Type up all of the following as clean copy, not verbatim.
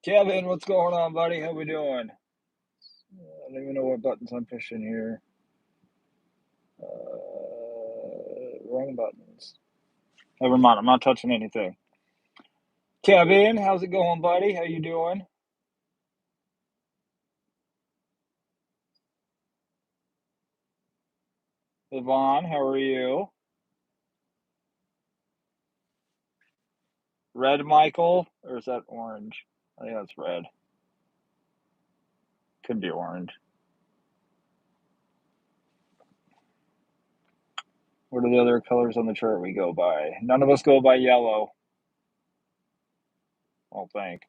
Kevin, what's going on, buddy? How we doing? I don't even know what buttons I'm pushing here. Wrong buttons. Never mind. I'm not touching anything. Kevin, how's it going, buddy? How you doing? Yvonne, how are you? Red, Michael, or is that orange? I think that's red. Could be orange. What are the other colors on the chart we go by? None of us go by yellow. I don't think.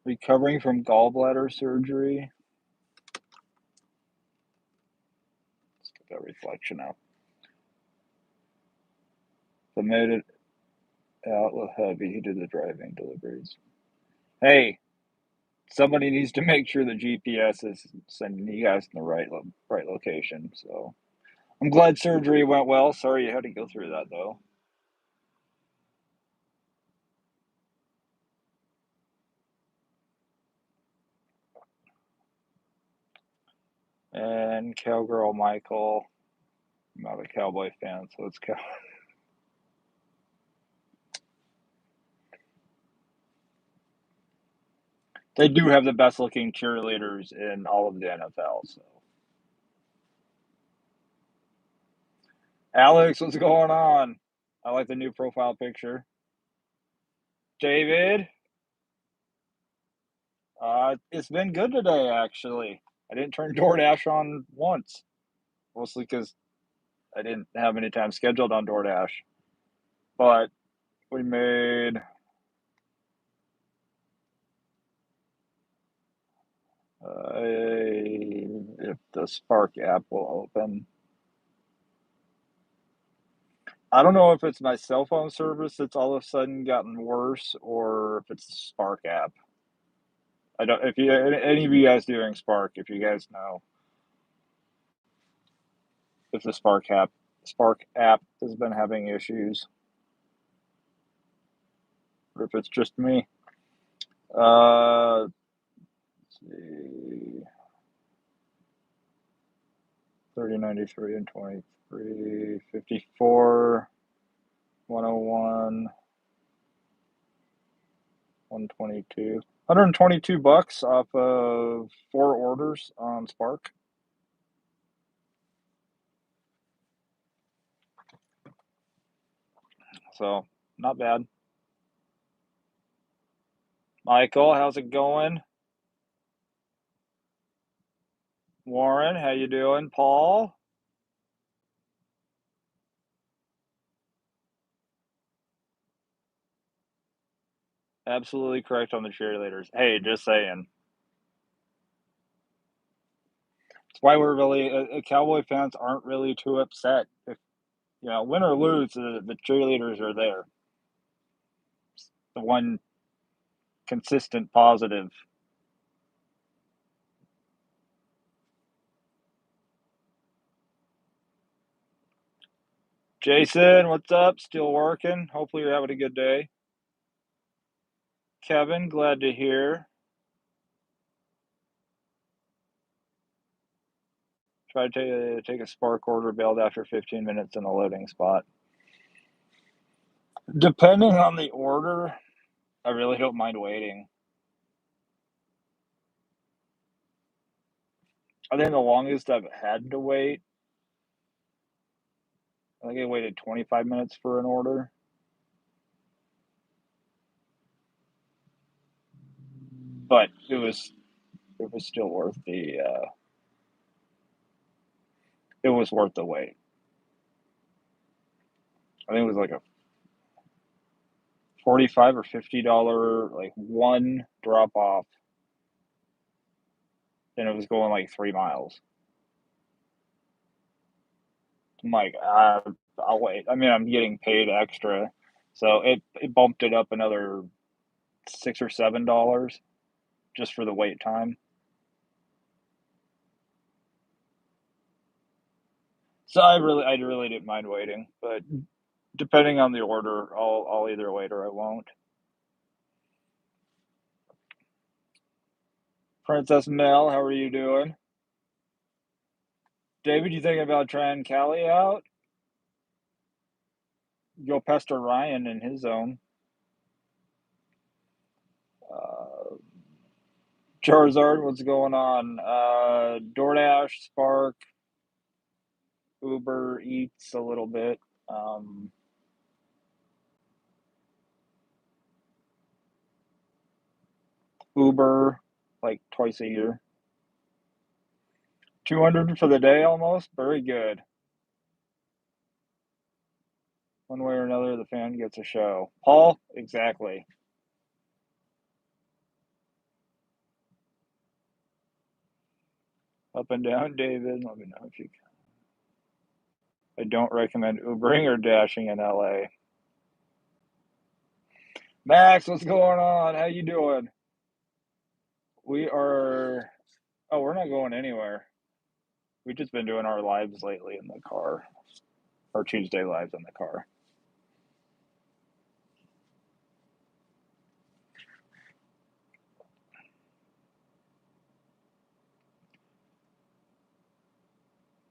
Recovering from gallbladder surgery. Let's get that reflection out. Submitted out with hubby. He did the driving deliveries. Hey, somebody needs to make sure the GPS is sending you guys in the right location. So I'm glad surgery went well. Sorry you had to go through that though. And Cowgirl Michael, I'm not a Cowboy fan, so it's cow. They do have the best looking cheerleaders in all of the NFL. So Alex, what's going on? I like the new profile picture. David, it's been good today actually. I didn't turn DoorDash on once, mostly because I didn't have any time scheduled on DoorDash. But we made if the Spark app will open. I don't know if it's my cell phone service that's all of a sudden gotten worse or if it's the Spark app. I don't. If you any of you guys doing Spark, if you guys know if the Spark app has been having issues, or if it's just me. Let's see, 3093 and 23, 54, 101, 122. $122 off of 4 orders on Spark. So not bad. Michael, how's it going? Warren, how you doing? Paul? Absolutely correct on the cheerleaders. Hey, just saying. That's why we're really Cowboy fans aren't really too upset if win or lose. The cheerleaders are there. The one consistent positive. Jason, what's up? Still working? Hopefully you're having a good day. Kevin, glad to hear. Tried to take a Spark order, bailed after 15 minutes in the loading spot. Depending on the order, I really don't mind waiting. I think the longest I've had to wait, I think I waited 25 minutes for an order. But it was still worth the it was worth the wait. I think it was like a 45 or $50 like one drop off, and it was going like 3 miles. I'm like, I'll wait. I mean, I'm getting paid extra, so it bumped it up another $6 or $7 just for the wait time. So I really didn't mind waiting, but Depending on the order, I'll either wait or I won't. Princess Mel, how are you doing? David, you thinking about trying Cali out? Go pester Ryan in his zone. Uh, Charizard, what's going on? DoorDash, Spark, Uber Eats a little bit. Um, Uber, like twice a year. 200 for the day almost. Very good. One way or another, the fan gets a show. Paul, exactly. Up and down, David. Let me know if you. I don't recommend Ubering or dashing in LA. Max, what's going on? How you doing? We are. Oh, we're not going anywhere. We've just been doing our lives lately in the car. Our Tuesday lives in the car.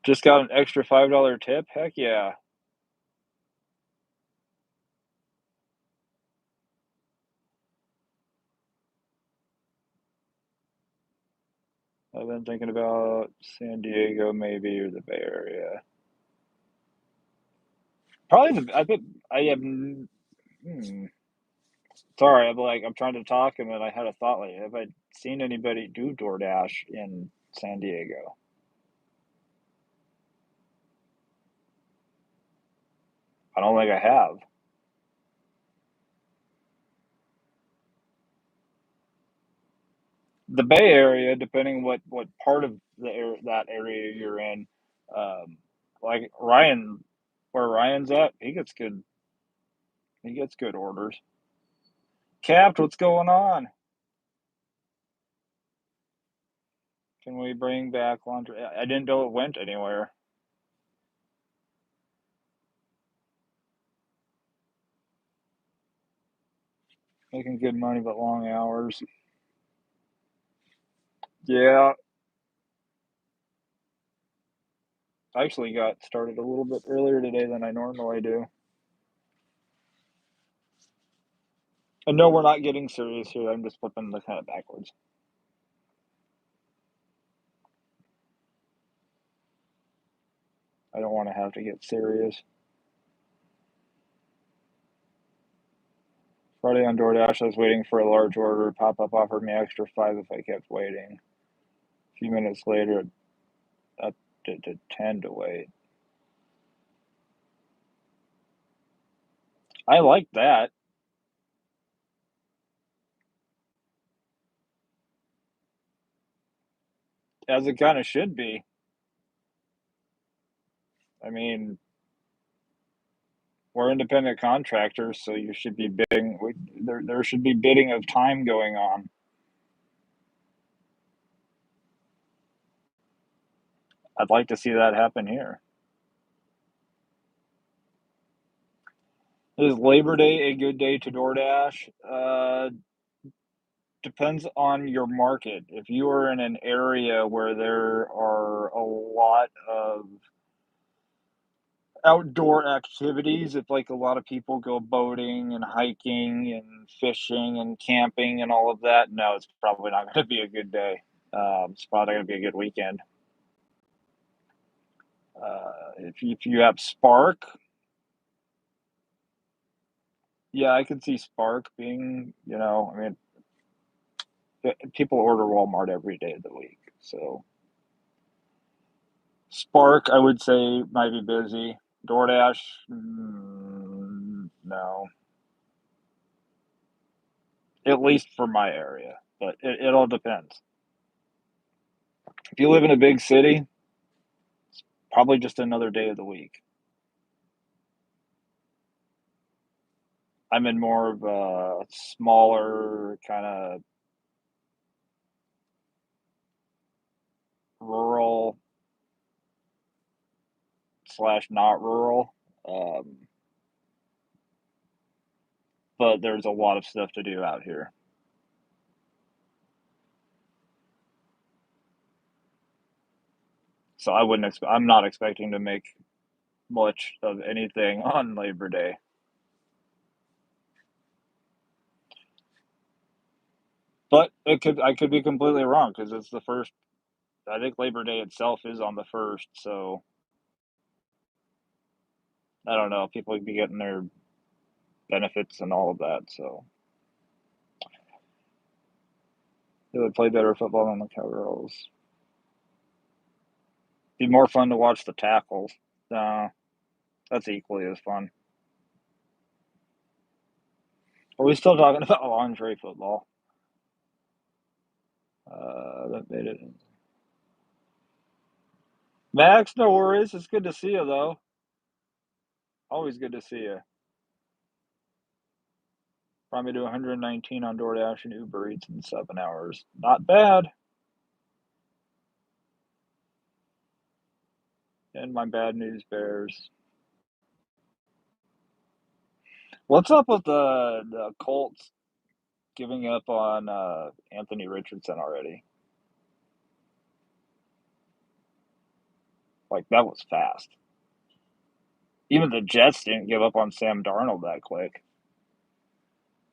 Just got an extra $5 tip. Heck yeah. I've been thinking about San Diego maybe or the Bay Area. Probably the. I think I have. Sorry, I'm trying to talk and then I had a thought like, have I seen anybody do DoorDash in San Diego? I don't think I have. The Bay Area, depending what part of that area you're in, um, like Ryan, where Ryan's at, he gets good orders. Capped, what's going on? Can we bring back laundry? I didn't know it went anywhere. Making good money but long hours. Yeah, I actually got started a little bit earlier today than I normally do. And no, we're not getting serious here. I'm just flipping the kind of backwards. I don't want to have to get serious. Friday on DoorDash, I was waiting for a large order. Pop-up offered me extra five if I kept waiting. A few minutes later, up to 10 to wait. I like that, as it kind of should be. I mean, we're independent contractors, so you should be bidding. There should be bidding of time going on. I'd like to see that happen here. Is Labor Day a good day to DoorDash? Depends on your market. If you are in an area where there are a lot of outdoor activities, if like a lot of people go boating and hiking and fishing and camping and all of that, no, it's probably not going to be a good day. It's probably going to be a good weekend. If you have Spark, yeah, I could see Spark being, I mean, people order Walmart every day of the week. So Spark, I would say, might be busy. DoorDash, no, at least for my area, but it all depends. If you live in a big city, probably just another day of the week. I'm in more of a smaller kind of rural slash not rural. Um, but there's a lot of stuff to do out here. So I'm not expecting to make much of anything on Labor Day. But I could be completely wrong because it's the first. I think Labor Day itself is on the first, so I don't know. People would be getting their benefits and all of that, so they would play better football than the Cowgirls. Be more fun to watch the tackles. That's equally as fun. Are we still talking about lingerie football? That made it. Max, no worries. It's good to see you, though. Always good to see you. Brought me to 119 on DoorDash and Uber Eats in 7 hours. Not bad. And my bad news bears. What's up with the Colts giving up on Anthony Richardson already? Like that was fast. Even the Jets didn't give up on Sam Darnold that quick,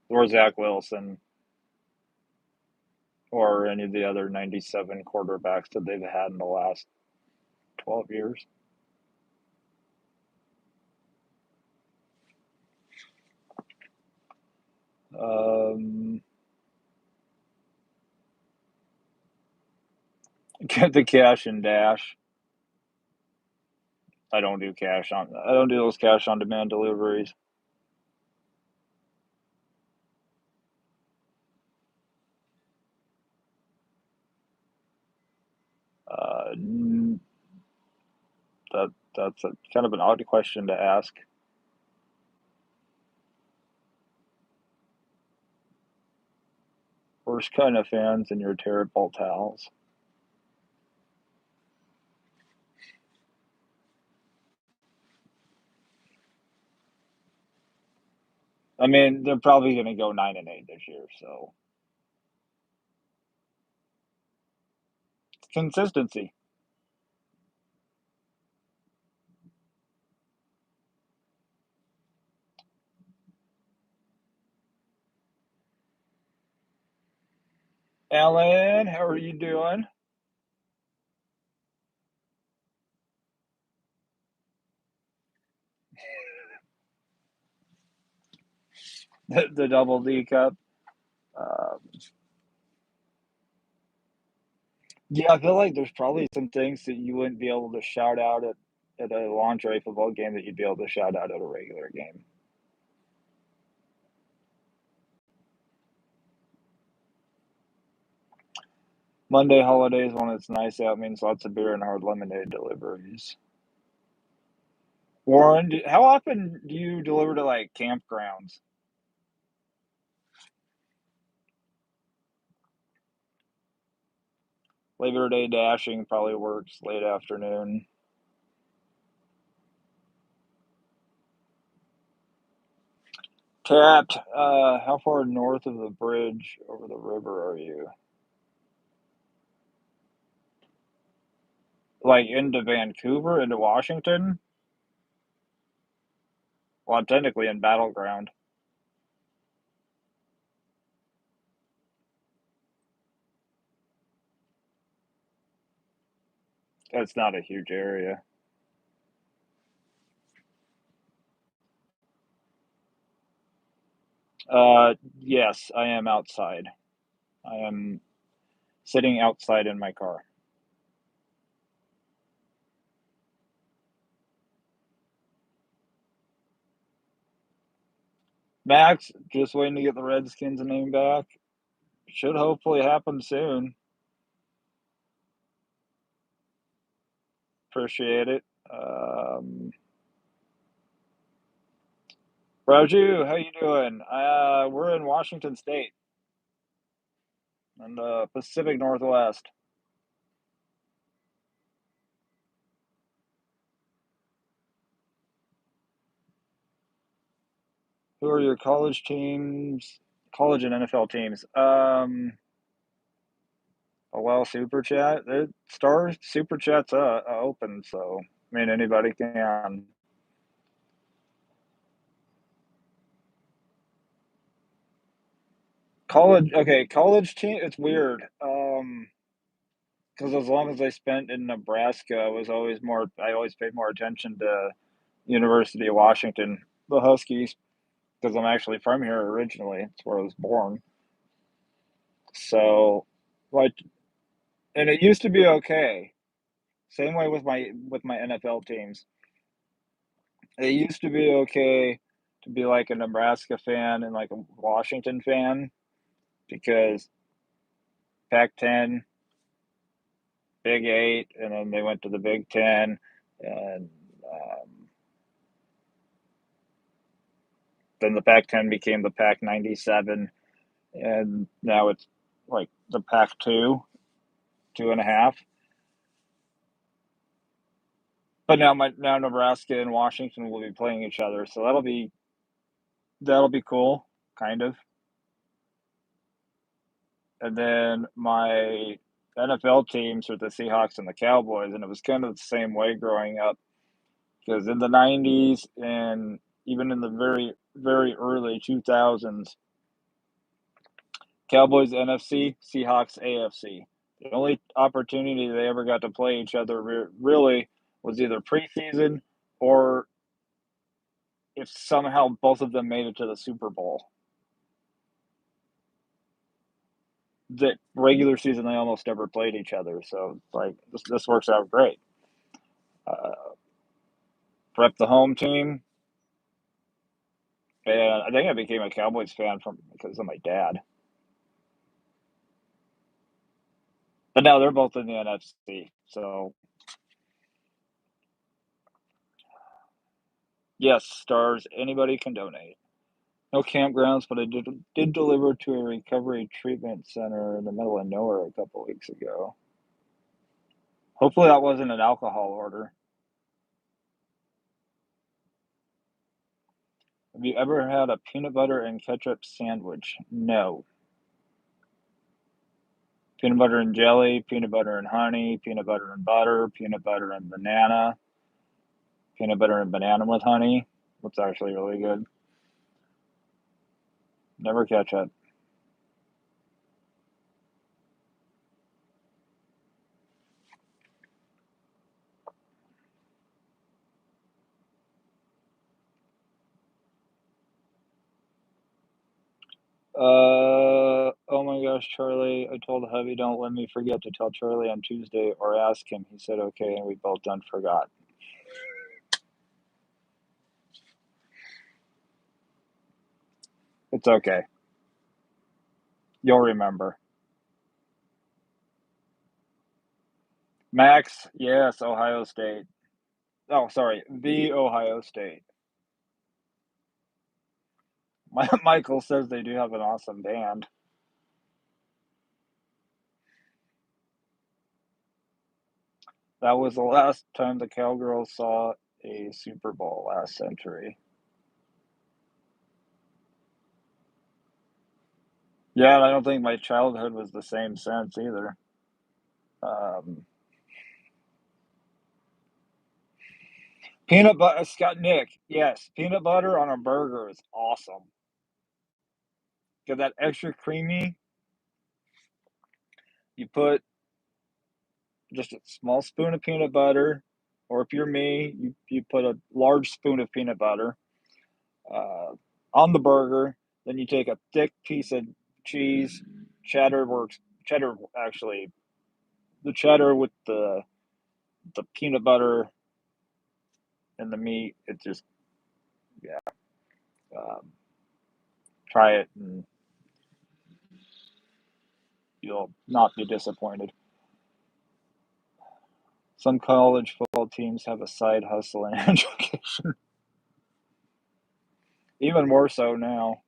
or Zach Wilson, or any of the other 97 quarterbacks that they've had in the last 12 years. Get the cash and dash. I don't do those cash on demand deliveries. Uh, that's a kind of an odd question to ask. Worst kind of fans and your terrible towels. I mean, they're probably going to go 9-8 this year, so consistency. Alan, how are you doing? The double D cup. Um, yeah, I feel like there's probably some things that you wouldn't be able to shout out at a lingerie football game that you'd be able to shout out at a regular game. Monday holidays when it's nice out means lots of beer and hard lemonade deliveries. Warren, how often do you deliver to like campgrounds? Labor Day dashing probably works late afternoon. Tapped. How far north of the bridge over the river are you? Like into Vancouver, into Washington? Well, I'm technically in Battleground. That's not a huge area. Yes, I am outside. I am sitting outside in my car. Max, just waiting to get the Redskins name back. Should hopefully happen soon. Appreciate it. Raju, how you doing? We're in Washington State in the Pacific Northwest. Who are your college teams? College and NFL teams. Well, Super Chat. Star Super Chat's open, so I mean anybody can. College team. It's weird. Because as long as I spent in Nebraska, I always paid more attention to University of Washington, the Huskies, because I'm actually from here originally. It's where I was born. So, like, and it used to be okay. Same way with my NFL teams. It used to be okay to be like a Nebraska fan and like a Washington fan because Pac-10, Big 8, and then they went to the Big 10, and then the Pac-10 became the Pac-97, and now it's like the Pac-2, 2.5. But now Nebraska and Washington will be playing each other, so that'll be cool, kind of. And then my NFL teams are the Seahawks and the Cowboys, and it was kind of the same way growing up because in the '90s and even in the very very early 2000s, Cowboys NFC, Seahawks AFC. The only opportunity they ever got to play each other really was either preseason or if somehow both of them made it to the Super Bowl. The regular season, they almost never played each other, so like this works out great. Uh, Prep the home team, and I think I became a Cowboys fan from because of my dad. But now they're both in the NFC, so yes, stars. Anybody can donate. No campgrounds, but I did deliver to a recovery treatment center in the middle of nowhere a couple weeks ago. Hopefully that wasn't an alcohol order. Have you ever had a peanut butter and ketchup sandwich? No. Peanut butter and jelly, peanut butter and honey, peanut butter and butter, peanut butter and banana, peanut butter and banana with honey. That's actually really good. Never ketchup. Oh my gosh, Charlie, I told hubby don't let me forget to tell Charlie on Tuesday or ask him. He said okay, and we both done forgot. It's okay. You'll remember. Max, yes, Ohio State. Oh, sorry, the Ohio State. Michael says they do have an awesome band. That was the last time the Cowgirls saw a Super Bowl last century. Yeah, and I don't think my childhood was the same since either. Um, Peanut butter, Scott Nick, yes, peanut butter on a burger is awesome. Get that extra creamy. You put just a small spoon of peanut butter, or if you're me, you put a large spoon of peanut butter uh, on the burger. Then you take a thick piece of cheese. Cheddar works. Cheddar actually, the cheddar with the peanut butter and the meat. It just yeah. Um, Try it and you'll not be disappointed. Some college football teams have a side hustle in education. Even more so now.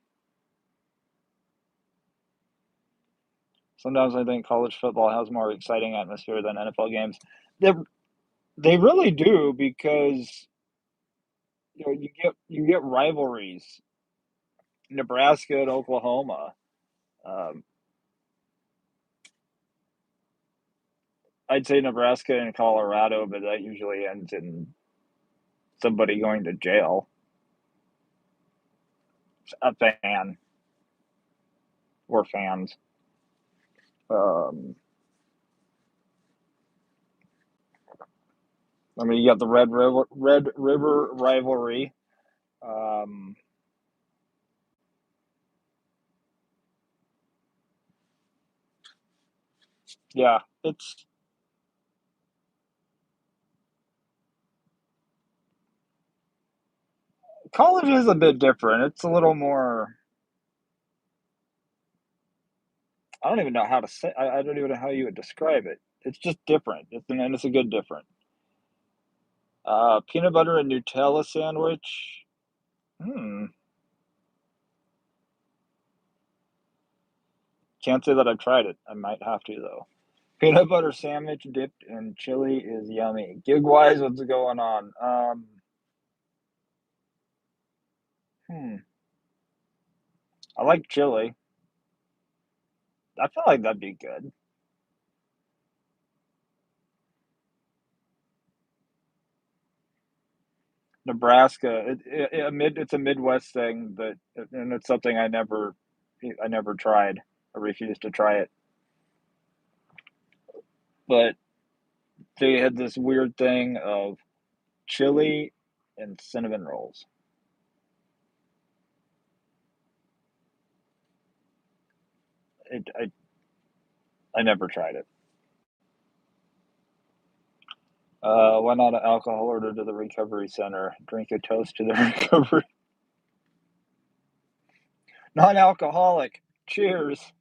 Sometimes I think college football has more exciting atmosphere than NFL games. They they really do because you get rivalries. Nebraska and Oklahoma. Um, I'd say Nebraska and Colorado, but that usually ends in somebody going to jail. A fan or fans. Um, I mean, you got the Red River rivalry. Um, yeah, it's college is a bit different. It's a little more. I don't even know how to say. I don't even know how you would describe it. It's just different. It's a good different. Peanut butter and Nutella sandwich. Hmm. Can't say that I've tried it. I might have to though. Peanut butter sandwich dipped in chili is yummy. Gig wise, what's going on? Hmm. I like chili. I feel like that'd be good. Nebraska, it's a Midwest thing, but and it's something I never tried. I refused to try it. But they had this weird thing of chili and cinnamon rolls. I never tried it. Went on an alcohol order to the recovery center. Drink a toast to the recovery. Non-alcoholic. Cheers.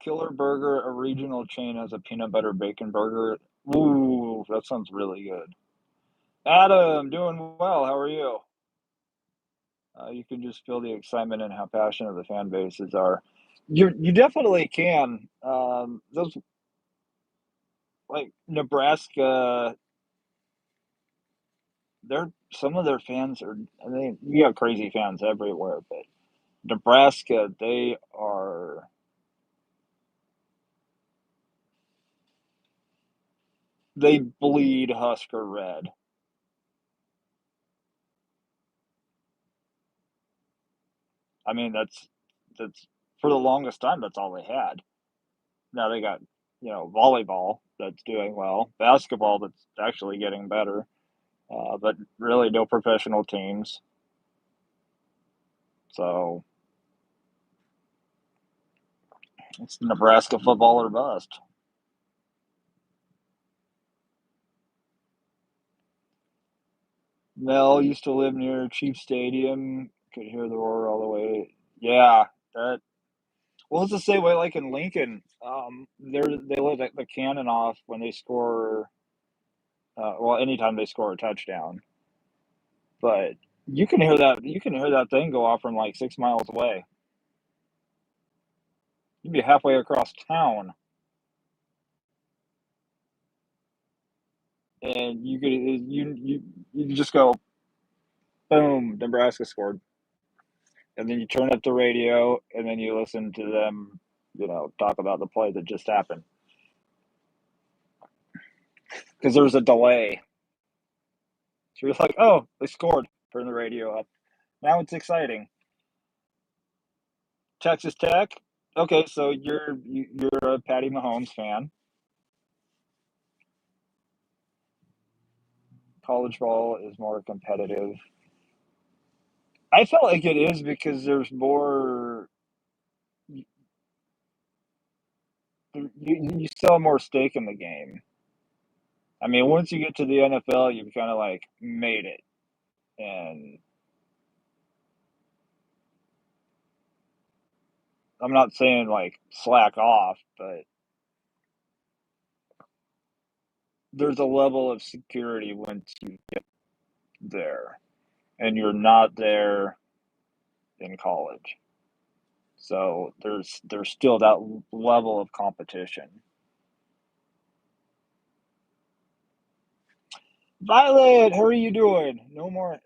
Killer Burger, a regional chain, has a peanut butter bacon burger. Ooh, that sounds really good. Adam, doing well. How are you? You can just feel the excitement and how passionate the fan bases are. You definitely can. Those like Nebraska, they're some of their fans are. I mean, you have crazy fans everywhere, but Nebraska, they bleed Husker red. I mean, that's for the longest time. That's all they had. Now they got volleyball that's doing well, basketball that's actually getting better, but really no professional teams. So it's Nebraska football or bust. Mel used to live near Chief Stadium. Could hear the roar all the way. Yeah, that. Well, it's the same way like in Lincoln. They let the cannon off when they score. Well, anytime they score a touchdown, but you can hear that thing go off from like 6 miles away. You'd be halfway across town, and you just go boom, Nebraska scored, and then you turn up the radio, and then you listen to them, talk about the play that just happened because there's a delay. So you're like, oh, they scored. Turn the radio up. Now it's exciting. Texas Tech. Okay, so you're a Patty Mahomes fan. College ball is more competitive. I felt like it is because there's more. You still have more stake in the game. I mean, once you get to the NFL, you've kind of like made it, and I'm not saying like slack off, but there's a level of security once you get there, and you're not there in college. So there's still that level of competition. Violet, how are you doing? No more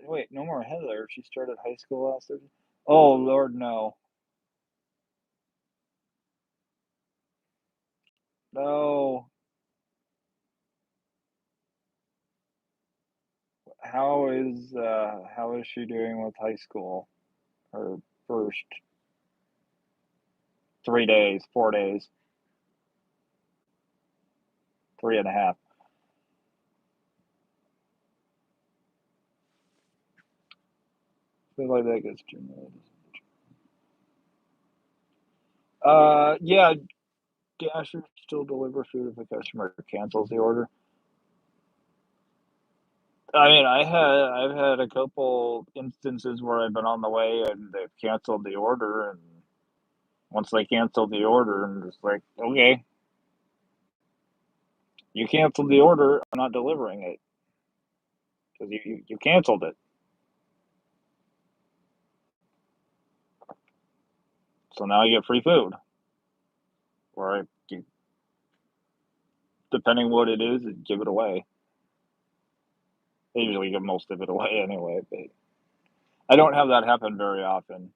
Heather. She started high school last Thursday. Oh, Lord, no. No. How is she doing with high school? Her first 3 days, 4 days, three and a half. Feel like that gets too much. Yeah, Dasher still deliver food if the customer cancels the order. I mean, I've had a couple instances where I've been on the way and they've canceled the order, and once they canceled the order, I'm just like, okay, you canceled the order, I'm not delivering it because you canceled it. So now I get free food, or depending what it is, give it away. I usually give most of it away anyway, but I don't have that happen very often.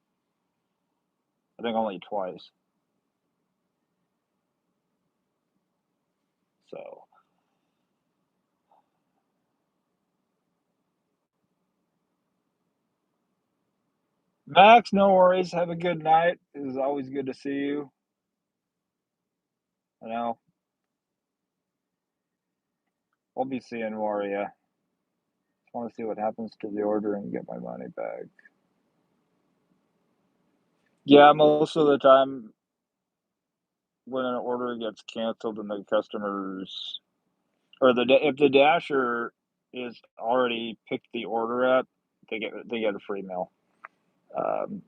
I think only twice. So Max, no worries. Have a good night. It was always good to see you. I know I'll be seeing more of you. Just want to see what happens to the order and get my money back. Yeah, most of the time when an order gets canceled and the customers or if the dasher is already picked the order up, they get a free meal. Um,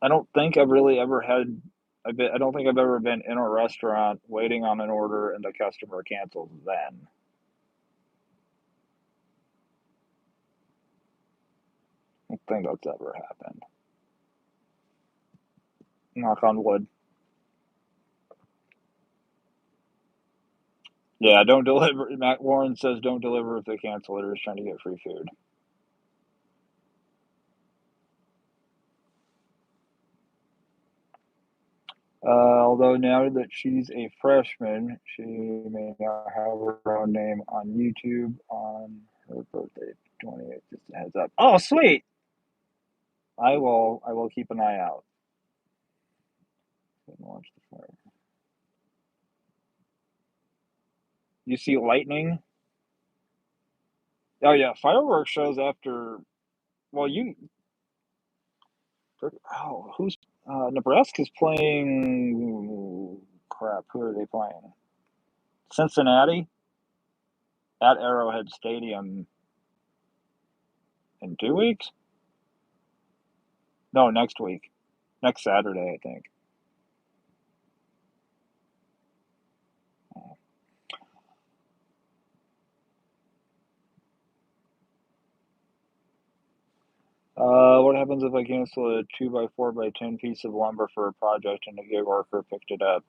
I don't think I've really ever had. I don't think I've ever been in a restaurant waiting on an order and the customer cancels. Then I don't think that's ever happened. Knock on wood. Yeah, don't deliver. Matt Warren says don't deliver if they cancel it or is trying to get free food. Although now that she's a freshman, she may now have her own name on YouTube on her birthday, 28th. Just a heads up. Oh, sweet! I will keep an eye out. Launch the fire. You see lightning? Oh yeah, fireworks shows after. Well, you. Oh, who's Nebraska's playing? Crap, who are they playing? Cincinnati at Arrowhead Stadium in 2 weeks? No, next week. Next Saturday, I think. What happens if I cancel a 2 by 4 by 10 piece of lumber for a project and a gig worker picked it up?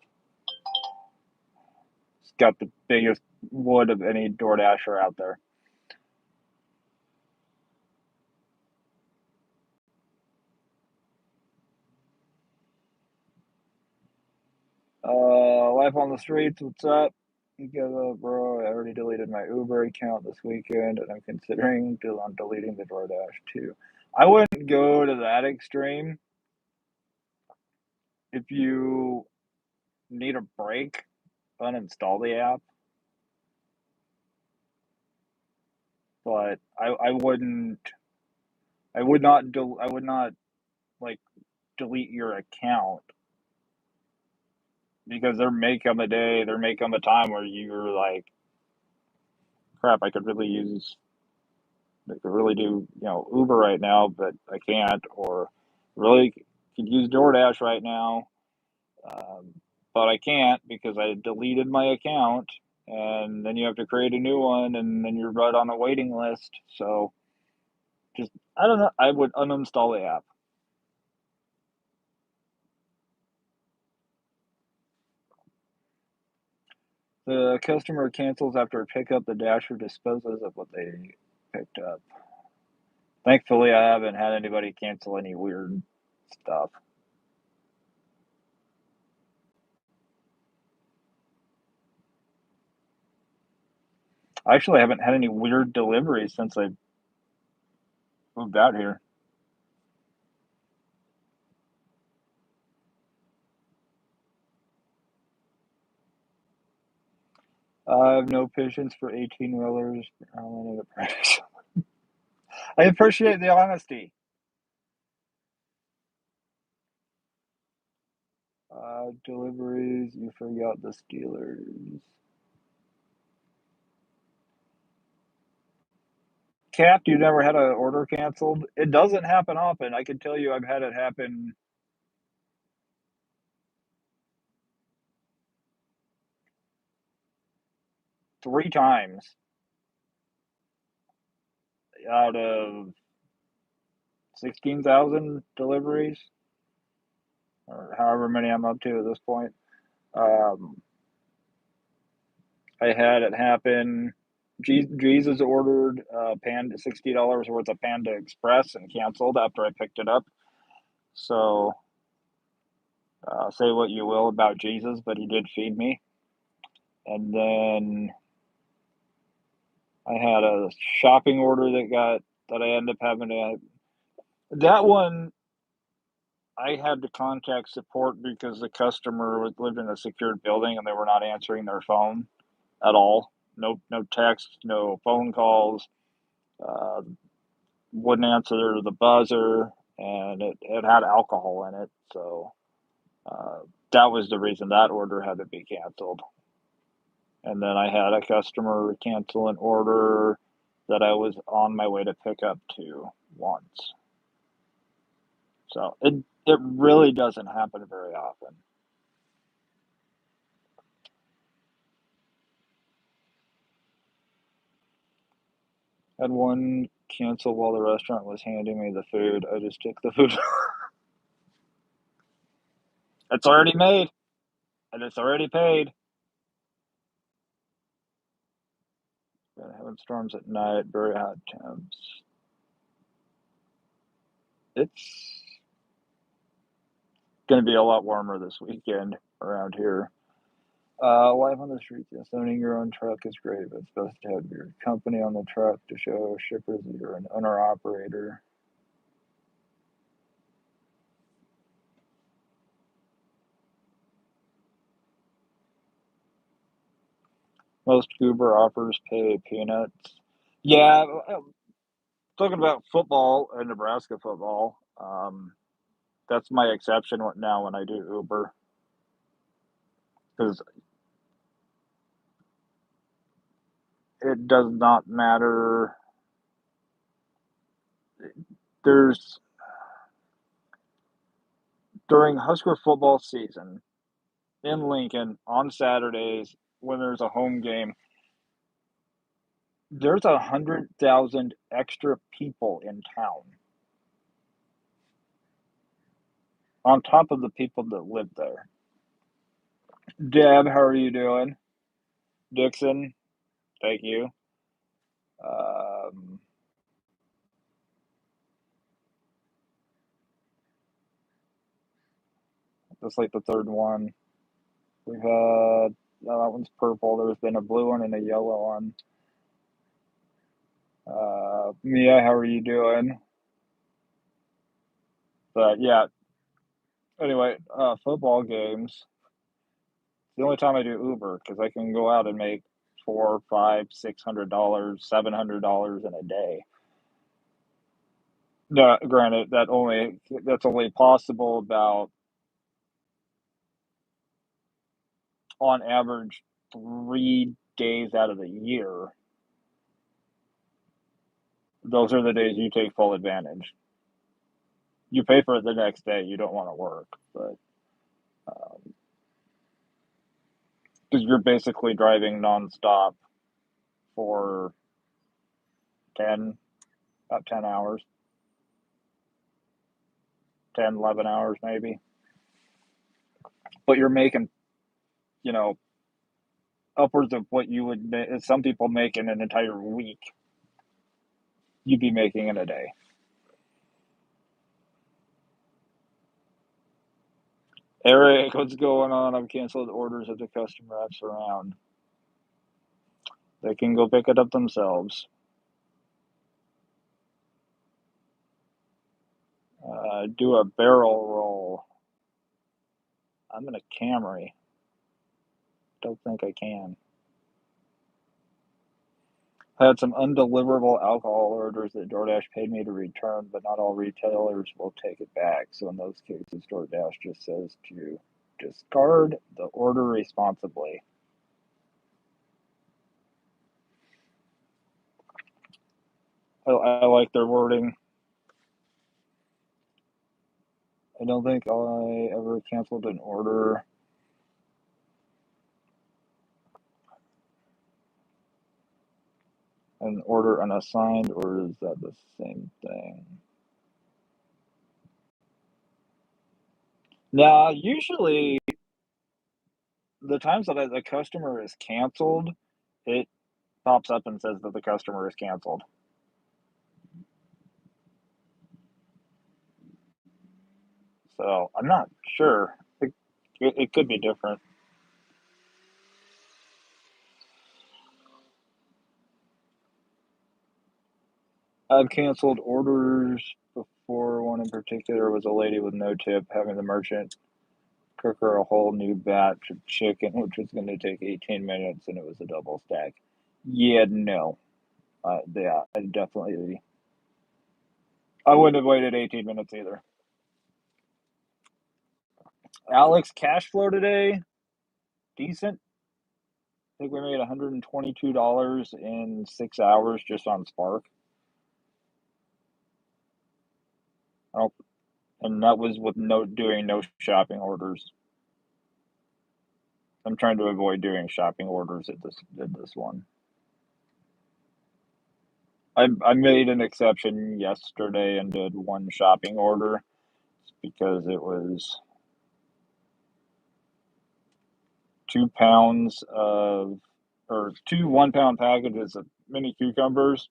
It's got the biggest wood of any DoorDasher out there. Life on the streets, what's up? Because, bro, I already deleted my Uber account this weekend, and I'm considering deleting the DoorDash too. I wouldn't go to that extreme. If you need a break, uninstall the app. But I would not like delete your account because there may come a time where you're like, crap, I could really do, Uber right now, but I can't, or really could use DoorDash right now, um, but I can't because I deleted my account, and then you have to create a new one, and then you're right on a waiting list. So just, I don't know, I would uninstall the app. The customer cancels after pickup. The dasher disposes of what they picked up. Thankfully, I haven't had anybody cancel any weird stuff. I actually haven't had any weird deliveries since I moved out here. I have no patience for 18-wheelers. I appreciate the honesty. Deliveries, you forgot the Steelers. Cap, you never had an order canceled? It doesn't happen often. I can tell you I've had it happen 3 times out of 16,000 deliveries, or however many I'm up to at this point. Um, I had it happen. Jesus ordered Panda $60 worth of Panda Express and canceled after I picked it up. So say what you will about Jesus, but he did feed me. And then I had a shopping order that I ended up having to. That one I had to contact support because the customer lived in a secured building and they were not answering their phone at all. No text, no phone calls. Uh, wouldn't answer the buzzer, and it had alcohol in it. So uh, that was the reason that order had to be canceled. And then I had a customer cancel an order that I was on my way to pick up to once. So it really doesn't happen very often. Had one cancel while the restaurant was handing me the food. I just took the food. It's already made and it's already paid. Having storms at night, very hot temps. It's going to be a lot warmer this weekend around here. Life on the streets, yes. Owning your own truck is great, but it's best to have your company on the truck to show shippers that you're an owner operator. Most Uber offers pay peanuts. Yeah, talking about football and Nebraska football, that's my exception now when I do Uber because it does not matter. There's during Husker football season in Lincoln on Saturdays when there's a home game, there's 100,000 extra people in town on top of the people that live there. Deb, how are you doing? Dixon, thank you. Um, that's like the third one. We've had that one's purple. There's been a blue one and a yellow one. Mia, how are you doing? But yeah, anyway, football games. It's the only time I do Uber because I can go out and make four, five, $600, $700 in a day. No, granted, that's only possible about on average 3 days out of the year. Those are the days you take full advantage. You pay for it the next day. You don't want to work, but because you're basically driving nonstop for 10, about 10 hours, 10, 11 hours maybe. But you're making, you know, upwards of what you would some people make in an entire week. You'd be making in a day. Eric, what's going on? I've canceled orders at the customer apps around. They can go pick it up themselves. Do a barrel roll. I'm in a Camry. Don't think I can. I had some undeliverable alcohol orders that DoorDash paid me to return, but not all retailers will take it back. So in those cases, DoorDash just says to discard the order responsibly. I like their wording. I don't think I ever canceled an order. An order unassigned, or is that the same thing? Nah, usually the times that the customer is canceled, it pops up and says that the customer is canceled. So I'm not sure. It could be different. I've canceled orders before. One in particular was a lady with no tip, having the merchant cook her a whole new batch of chicken, which was going to take 18 minutes, and it was a double stack. Yeah, no. Yeah, I definitely. I wouldn't have waited 18 minutes either. Alex, cash flow today, decent. I think we made $122 in 6 hours just on Spark. Oh, and that was with no shopping orders. I'm trying to avoid doing shopping orders at this one. I made an exception yesterday and did one shopping order because it was 2 pounds of or two 1 pound packages of mini cucumbers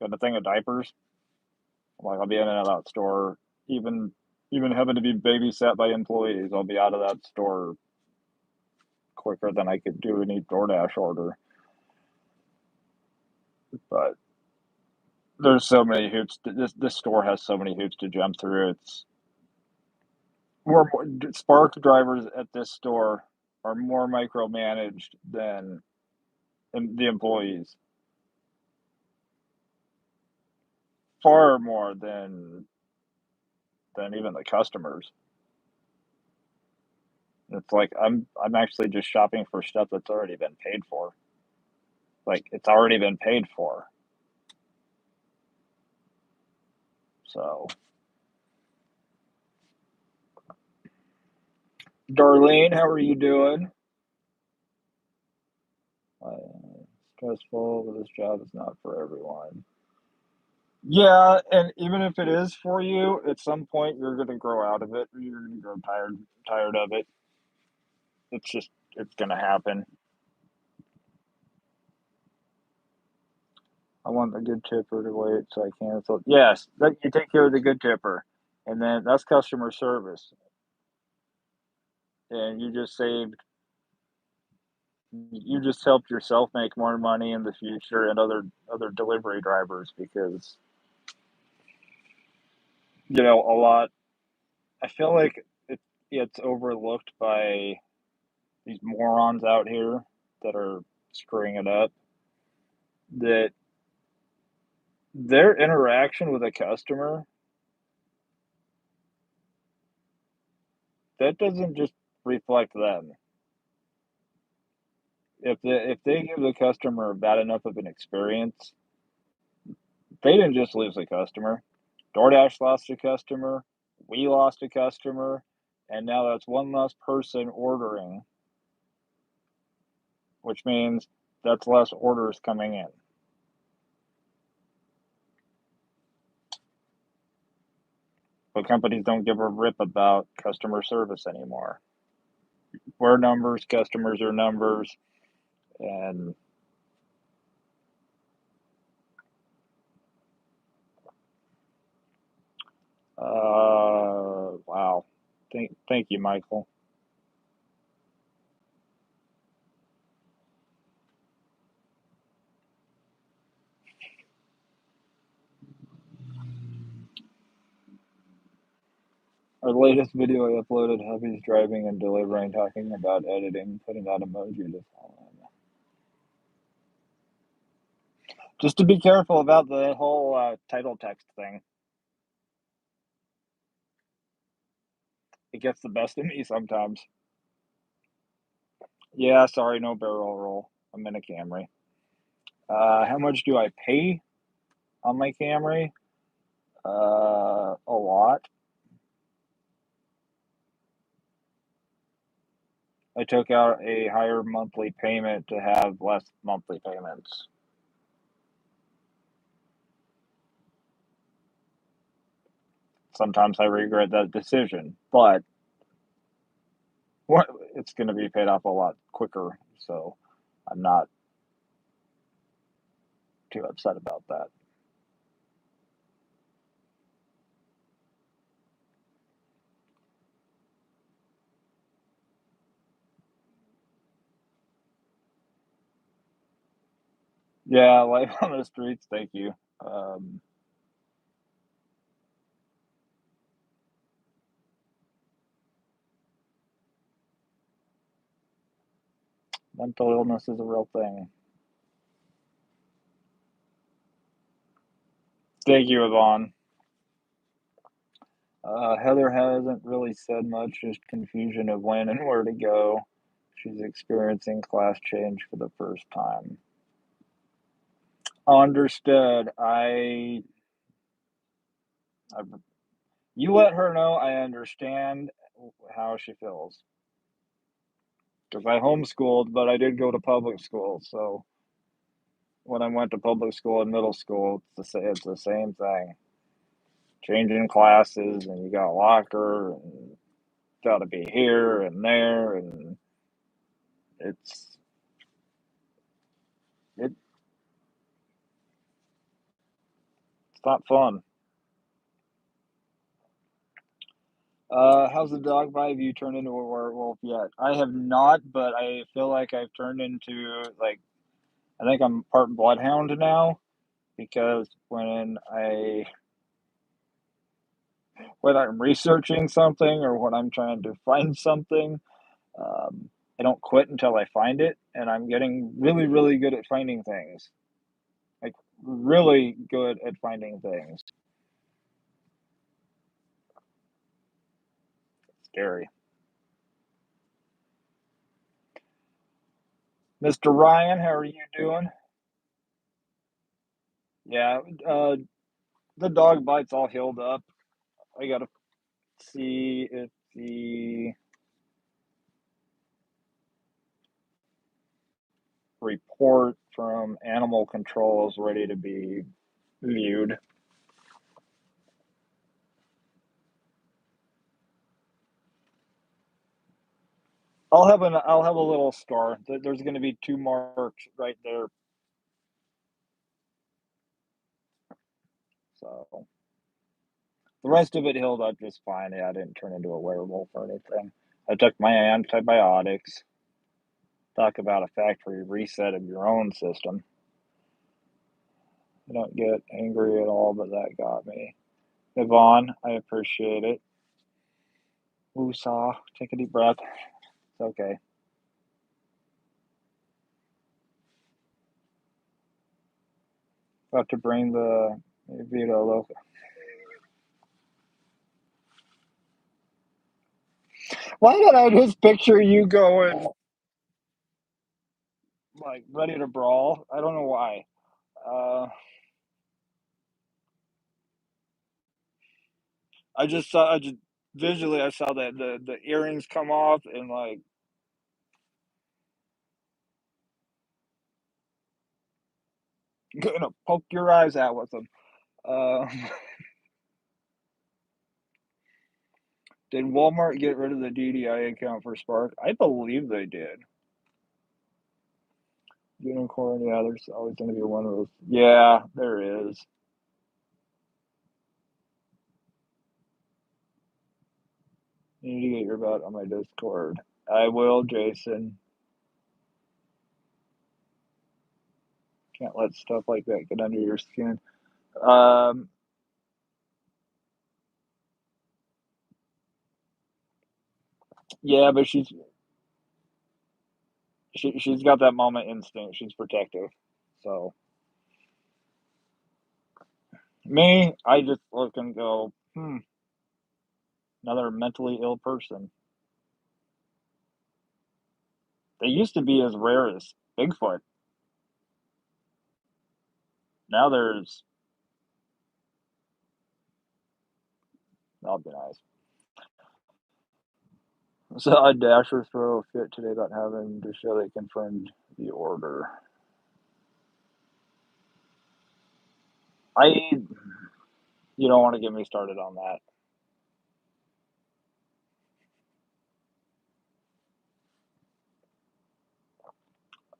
and a thing of diapers. Like I'll be in and out of that store, even having to be babysat by employees. I'll be out of that store quicker than I could do any DoorDash order. But there's so many hoops. This store has so many hoops to jump through. It's more Spark drivers at this store are more micromanaged than the employees, far more than even the customers. It's like I'm actually just shopping for stuff that's already been paid for. Like it's already been paid for. So, Darlene, how are you doing? Stressful, but this job is not for everyone. Yeah, and even if it is for you, at some point you're going to grow out of it. Or you're going to grow tired of it. It's going to happen. I want the good tipper to wait so I cancel. Yes, you take care of the good tipper, and then that's customer service, and you just helped yourself make more money in the future and other delivery drivers because a lot. I feel like it's overlooked by these morons out here that are screwing it up. That their interaction with a customer, that doesn't just reflect them. If they give the customer bad enough of an experience, they didn't just lose a customer. DoorDash lost a customer, we lost a customer, and now that's one less person ordering, which means that's less orders coming in. But companies don't give a rip about customer service anymore. We're numbers, customers are numbers, And wow. Thank you, Michael. Our latest video I uploaded, Hubby's driving and delivering, talking about editing, putting that emoji to follow. Just to be careful about the whole title text thing. It gets the best of me sometimes. Yeah, sorry, no barrel roll. I'm in a Camry. How much do I pay on my Camry? A lot. I took out a higher monthly payment to have less monthly payments. Sometimes I regret that decision, but what it's going to be paid off a lot quicker, so I'm not too upset about that. Yeah, life on the streets, thank you. Um, Mental illness is a real thing. Thank you, Yvonne. Heather hasn't really said much, just confusion of when and where to go. She's experiencing class change for the first time. Understood. I you let her know I understand how she feels. Because I homeschooled, but I did go to public school. So when I went to public school in middle school, it's the same thing. Changing classes, and you got a locker, and got to be here and there, and it's it, it's not fun. How's the dog bite? Have you turned into a werewolf yet? I have not, but I feel like I've turned into like I think I'm part bloodhound now because when I'm researching something or when I'm trying to find something, um, I don't quit until I find it, and I'm getting really, really good at finding things. Like really good at finding things. Scary. Mr. Ryan, how are you doing? Yeah, the dog bite's all healed up. I gotta see if the report from animal control is ready to be viewed. I'll have a little scar. There's going to be two marks right there. So the rest of it healed up just fine. Yeah, I didn't turn into a werewolf or anything. I took my antibiotics. Talk about a factory reset of your own system. I don't get angry at all, but that got me. Yvonne, I appreciate it. Woosah. Take a deep breath. It's okay. About to bring the Vito Loca. Why did I just picture you going like ready to brawl? I don't know why. Uh, I just visually I saw that the earrings come off and like gonna poke your eyes out with them. Uh, did Walmart get rid of the DDI account for Spark? I believe they did. Unicorn, yeah, there's always going to be one of those. Yeah, there is. You need to get your butt on my Discord. I will, Jason. Can't let stuff like that get under your skin. Um, yeah, but she's got that mama instinct. She's protective. So me, I just look and go, another mentally ill person. They used to be as rare as Bigfoot. Now there's, that'll be nice. So a Dasher throw a fit today about having to show they confirmed the order. I You don't want to get me started on that.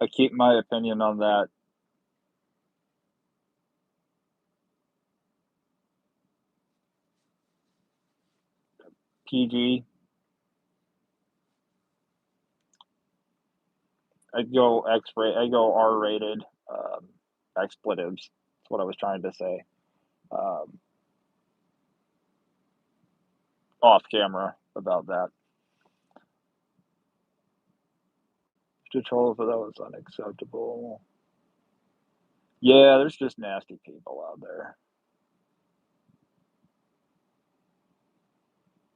I keep my opinion on that PG. I go X-ray. I go R-rated. Expletives. That's what I was trying to say. Um, Off camera about that. To troll for that was unacceptable. Yeah, there's just nasty people out there.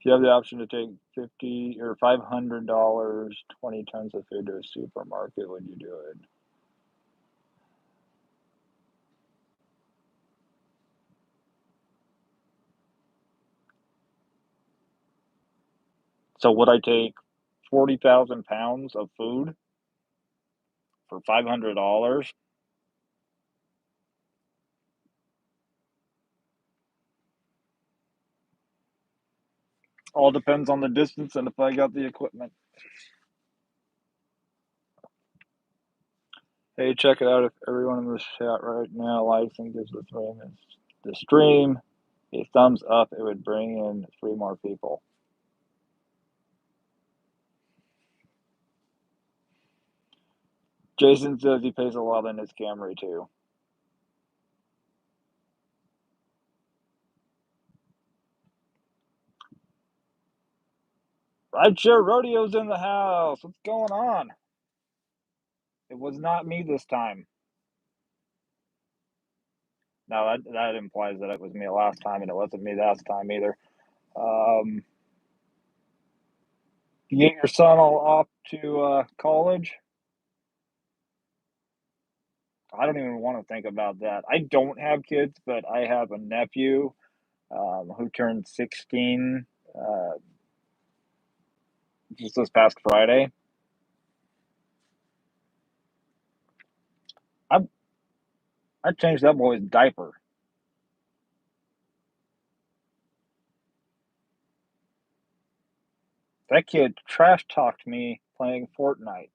If you have the option to take 50 or $500, 20 tons of food to a supermarket, would you do it? So would I take 40,000 pounds of food for $500? All depends on the distance and if I got the equipment. Hey, check it out. If everyone in the chat right now likes and gives the stream a thumbs up, it would bring in 3 more people. Jason says he pays a lot in his Camry too. Rideshare Rodeo's in the house. What's going on? It was not me this time. No, that implies that it was me last time, and it wasn't me last time either. You get your son all off to college? I don't even want to think about that. I don't have kids, but I have a nephew who turned 16 uh, just this past Friday. I I changed that boy's diaper. That kid trash talked me playing Fortnite.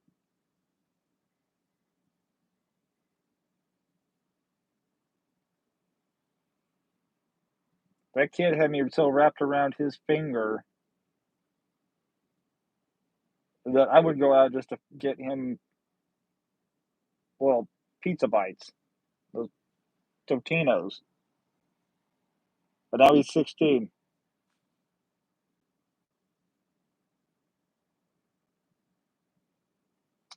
That kid had me so wrapped around his finger that I would go out just to get him, well, pizza bites, those Totinos. But now he's 16.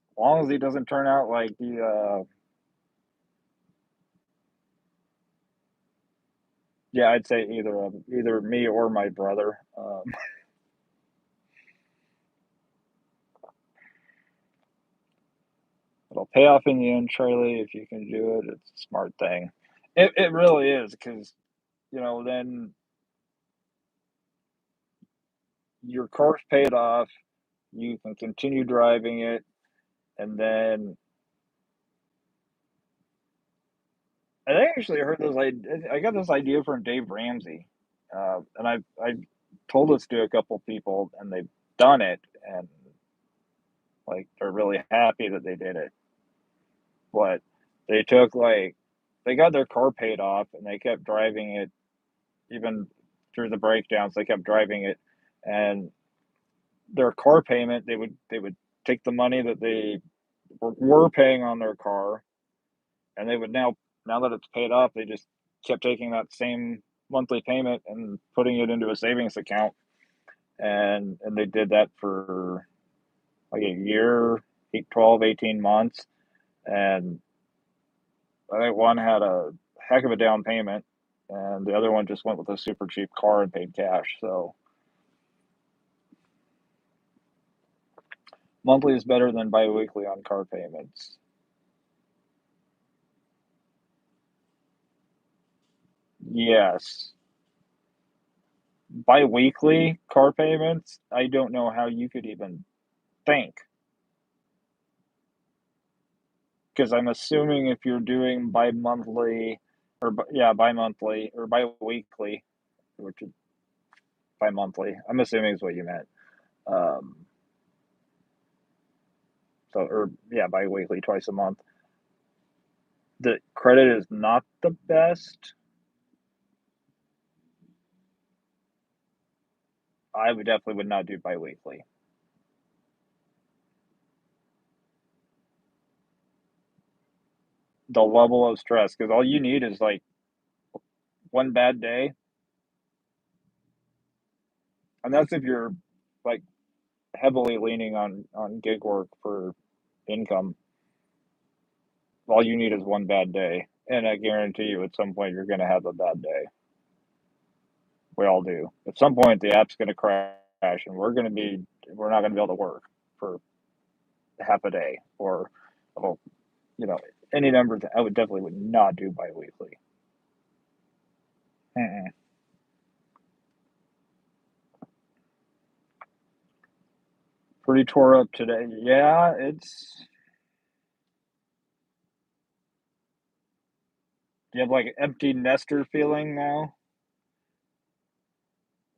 As long as he doesn't turn out like yeah, I'd say either me or my brother. It'll pay off in the end, Charlie, if you can do it. It's a smart thing. It really is because then your car's paid off. You can continue driving it, and then I actually heard this. I got this idea from Dave Ramsey, and I told this to a couple people, and they've done it, and like they're really happy that they did it. but they took like they got their car paid off and they kept driving it even through the breakdowns. They kept driving it, and their car payment they would take the money that they were paying on their car, and they would now that it's paid off, they just kept taking that same monthly payment and putting it into a savings account, and they did that for like a year, 12, 18 months, and I think one had a heck of a down payment, and the other one just went with a super cheap car and paid cash. So monthly is better than biweekly on car payments. Yes. Biweekly car payments, I don't know how you could even think. Because I'm assuming if you're doing bi-monthly or yeah, bi-monthly or bi-weekly, which is bi-monthly, I'm assuming is what you meant. Um, so or yeah, bi-weekly, twice a month. The credit is not the best. I would definitely would not do bi-weekly. The level of stress, because all you need is like one bad day, and that's if you're like heavily leaning on gig work for income. All you need is one bad day, and I guarantee you, at some point, you're going to have a bad day. We all do. At some point, the app's going to crash, and we're not going to be able to work for half a day, or well, you know, any number. I would definitely would not do biweekly. Mm-mm. Pretty tore up today. Yeah, it's. Do you have like an empty nester feeling now?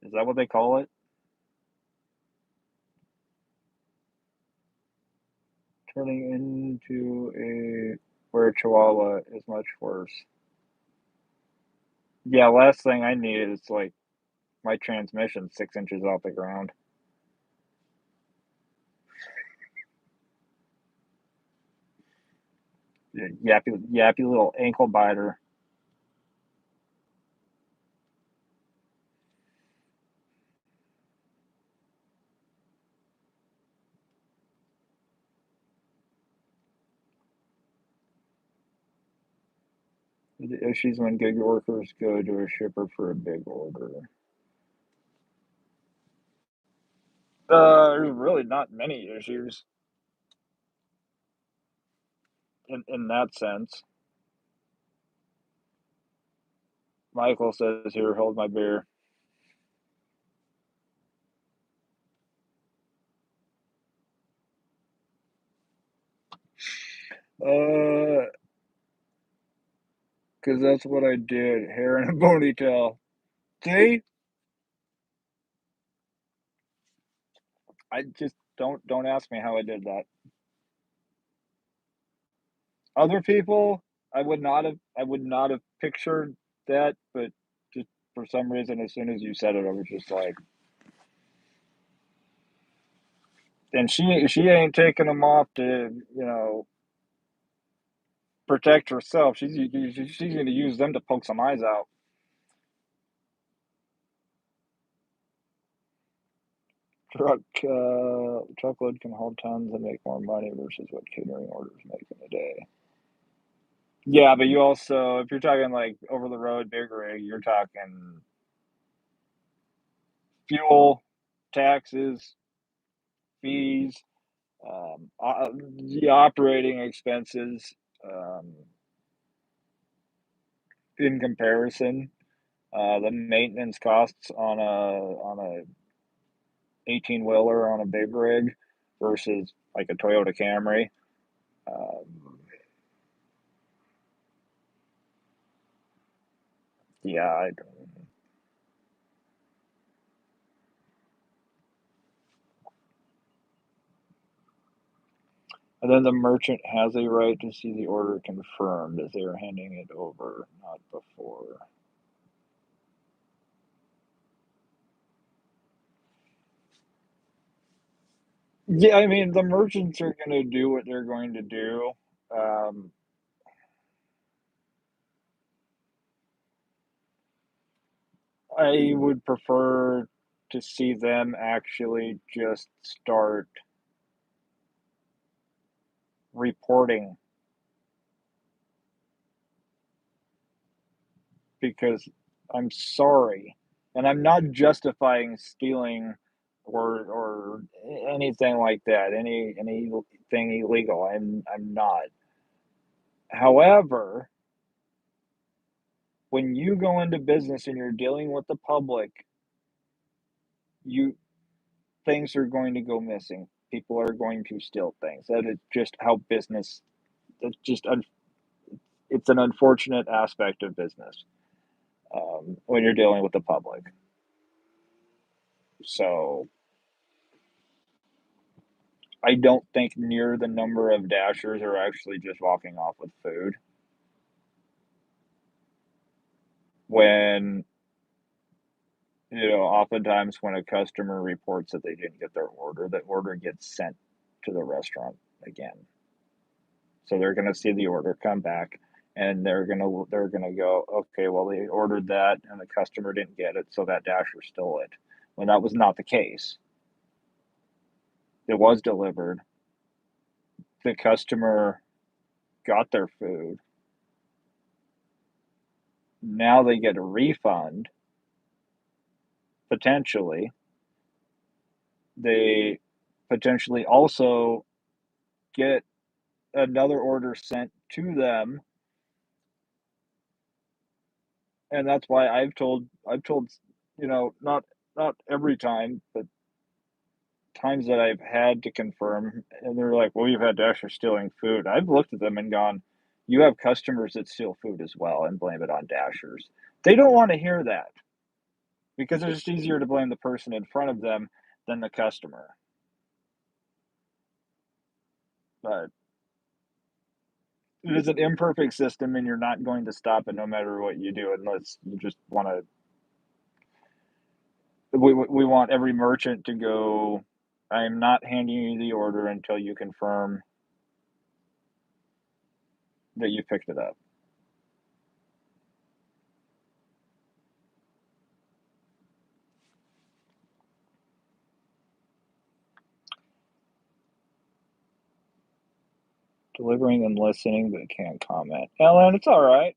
Is that what they call it? Turning into a where a chihuahua is much worse. Yeah, last thing I need is like my transmission 6 inches off the ground. Yappy, yappy little ankle biter. The issues when gig workers go to a shipper for a big order. There's really not many issues in that sense. Michael says, "Here, hold my beer." Uh, because that's what I did. Hair in a ponytail. See, I just don't ask me how I did that. Other people, I would not have pictured that, but just for some reason, as soon as you said it, I was just like, and she ain't taking them off to protect herself. She's going to use them to poke some eyes out. Truckload can hold tons and make more money versus what catering orders make in a day. Yeah, but you also, if you're talking like over the road big rig, you're talking fuel, taxes, fees, the operating expenses um, in comparison, the maintenance costs on a 18 wheeler on a big rig versus like a Toyota Camry. Um, yeah, And then the merchant has a right to see the order confirmed as they are handing it over, not before. Yeah, I mean, the merchants are going to do what they're going to do. Um, I would prefer to see them actually just start reporting, because I'm sorry, and I'm not justifying stealing or anything like that, anything illegal. I'm not. However, when you go into business and you're dealing with the public, you things are going to go missing. People are going to steal things. That is just how business. It's just it's an unfortunate aspect of business when you're dealing with the public. So I don't think near the number of dashers are actually just walking off with food. When oftentimes when a customer reports that they didn't get their order, the order gets sent to the restaurant again. So they're going to see the order come back, and they're gonna go, okay, well they ordered that and the customer didn't get it, so that dasher stole it. When that was not the case, it was delivered. The customer got their food. Now they get a refund potentially. They potentially also get another order sent to them, and that's why I've told not every time, but times that I've had to confirm, and they're like, "Well, you've had Dasher stealing food." I've looked at them and gone, "You have customers that steal food as well and blame it on Dashers." They don't want to hear that because it's just easier to blame the person in front of them than the customer. But it is an imperfect system, and you're not going to stop it no matter what you do, unless you just want to. We want every merchant to go. I am not handing you the order until you confirm that you picked it up. Delivering and listening, but can't comment. Ellen, it's all right.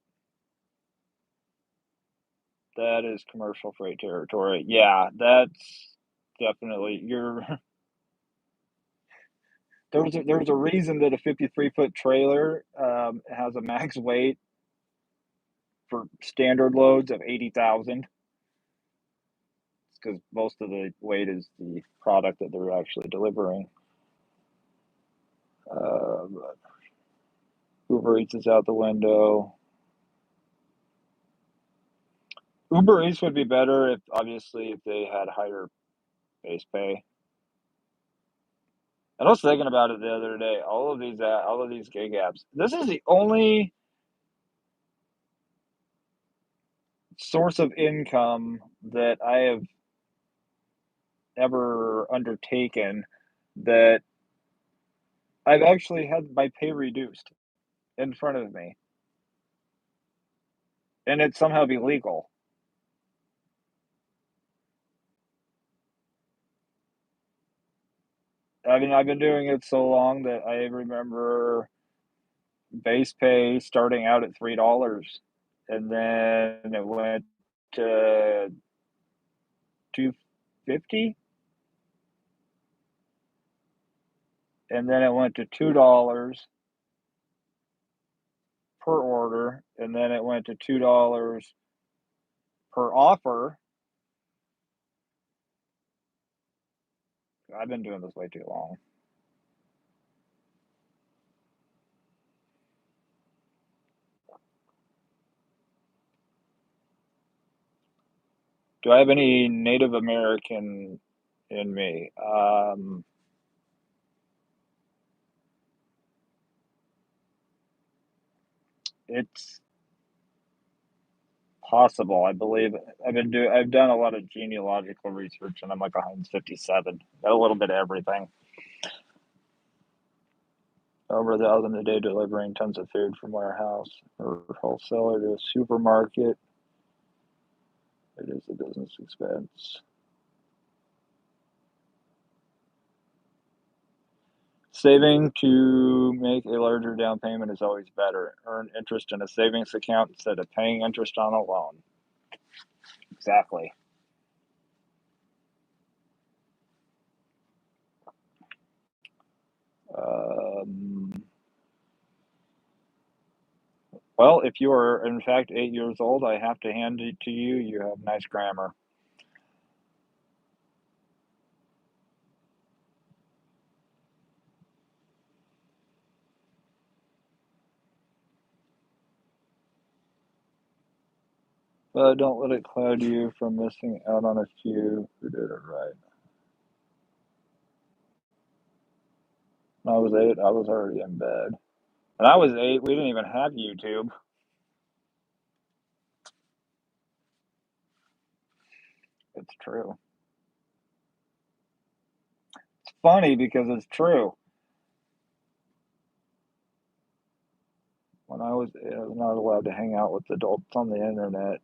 That is commercial freight territory. Yeah, that's definitely you're. There's a reason that a 53-foot trailer has a max weight for standard loads of 80,000. It's because most of the weight is the product that they're actually delivering. Uh, Uber Eats is out the window. Uber Eats would be better if obviously if they had higher base pay. And I was thinking about it the other day. All of these gig apps. This is the only source of income that I have ever undertaken that I've actually had my pay reduced in front of me, and it somehow be legal. I mean, I've been doing it so long that I remember base pay starting out at $3, and then it went to 250, and then it went to $2 per order, and then it went to $2 per offer. I've been doing this way too long. Do I have any Native American in me? It's possible. I believe I've done a lot of genealogical research, and I'm like 157. Got a little bit of everything. Over 1,000 a day delivering tons of food from warehouse or wholesaler to a supermarket. It is a business expense. Saving to make a larger down payment is always better. Earn interest in a savings account instead of paying interest on a loan. Exactly. Um, well, if you are in fact 8 years old, I have to hand it to you. You have nice grammar. But don't let it cloud you from missing out on a few who did it right. When I was 8, I was already in bed. When I was 8, we didn't even have YouTube. It's true. It's funny because it's true. When I was 8, I was not allowed to hang out with adults on the internet.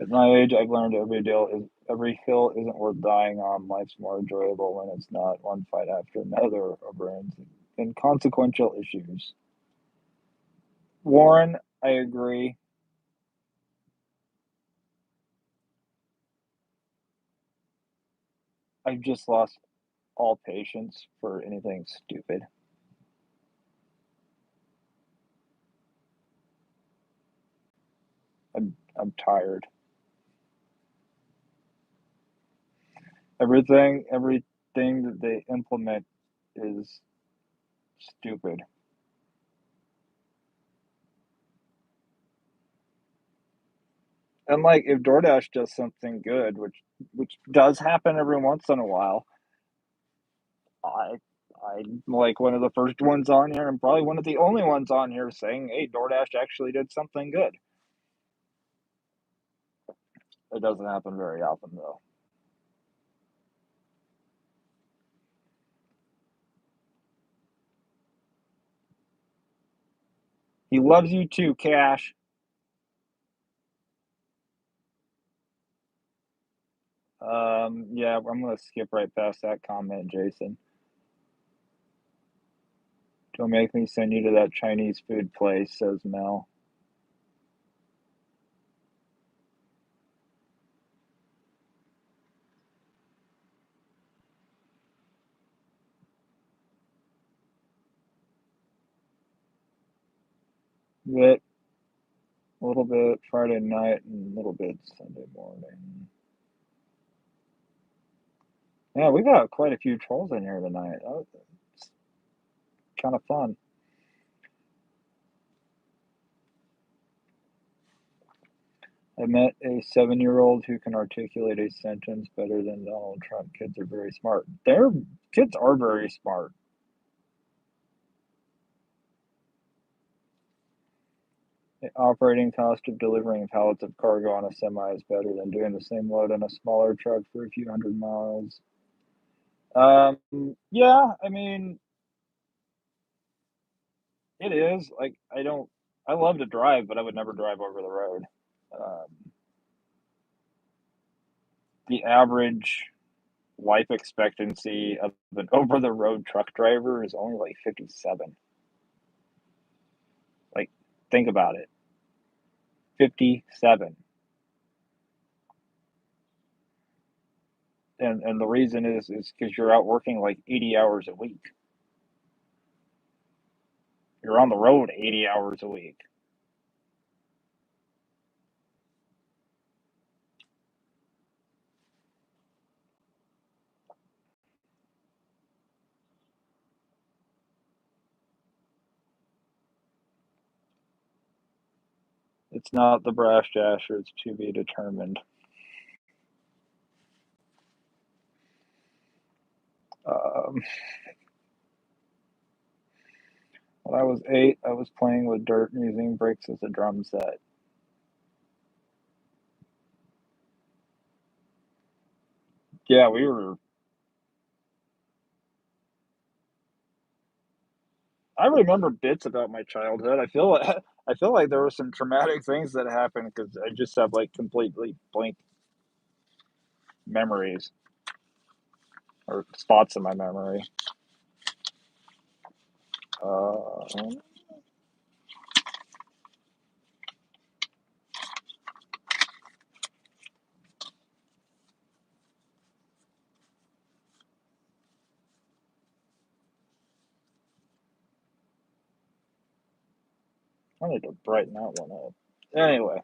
At my age, I've learned every hill isn't worth dying on. Life's more enjoyable when it's not one fight after another over inconsequential issues. Warren, I agree. I've just lost all patience for anything stupid. I'm tired. Everything that they implement is stupid. And like if DoorDash does something good, which does happen every once in a while, I I'm like one of the first ones on here and probably one of the only ones on here saying, "Hey, DoorDash actually did something good." It doesn't happen very often though. He loves you too, Cash. Yeah, I'm gonna skip right past that comment, Jason. Don't make me send you to that Chinese food place, says Mel. Bit, a little bit Friday night and a little bit Sunday morning. Yeah, we got quite a few trolls in here tonight. It's kind of fun. I met a 7-year-old who can articulate a sentence better than Donald Trump. Kids are very smart. Their kids are very smart. The operating cost of delivering pallets of cargo on a semi is better than doing the same load on a smaller truck for a few hundred miles. Yeah, I mean, it is. Like, I love to drive, but I would never drive over the road. Um, the average life expectancy of an over the road truck driver is only like 57. Like, think about it. 57. And the reason is because you're out working like 80 hours a week. You're on the road 80 hours a week. It's not the Brash Dasher, it's to be determined. Um, When I was 8, I was playing with dirt and using bricks as a drum set. Yeah, we were. I remember bits about my childhood. I feel like there were some traumatic things that happened because I just have like completely blank memories or spots in my memory. Uh, I need to brighten that one up. Anyway,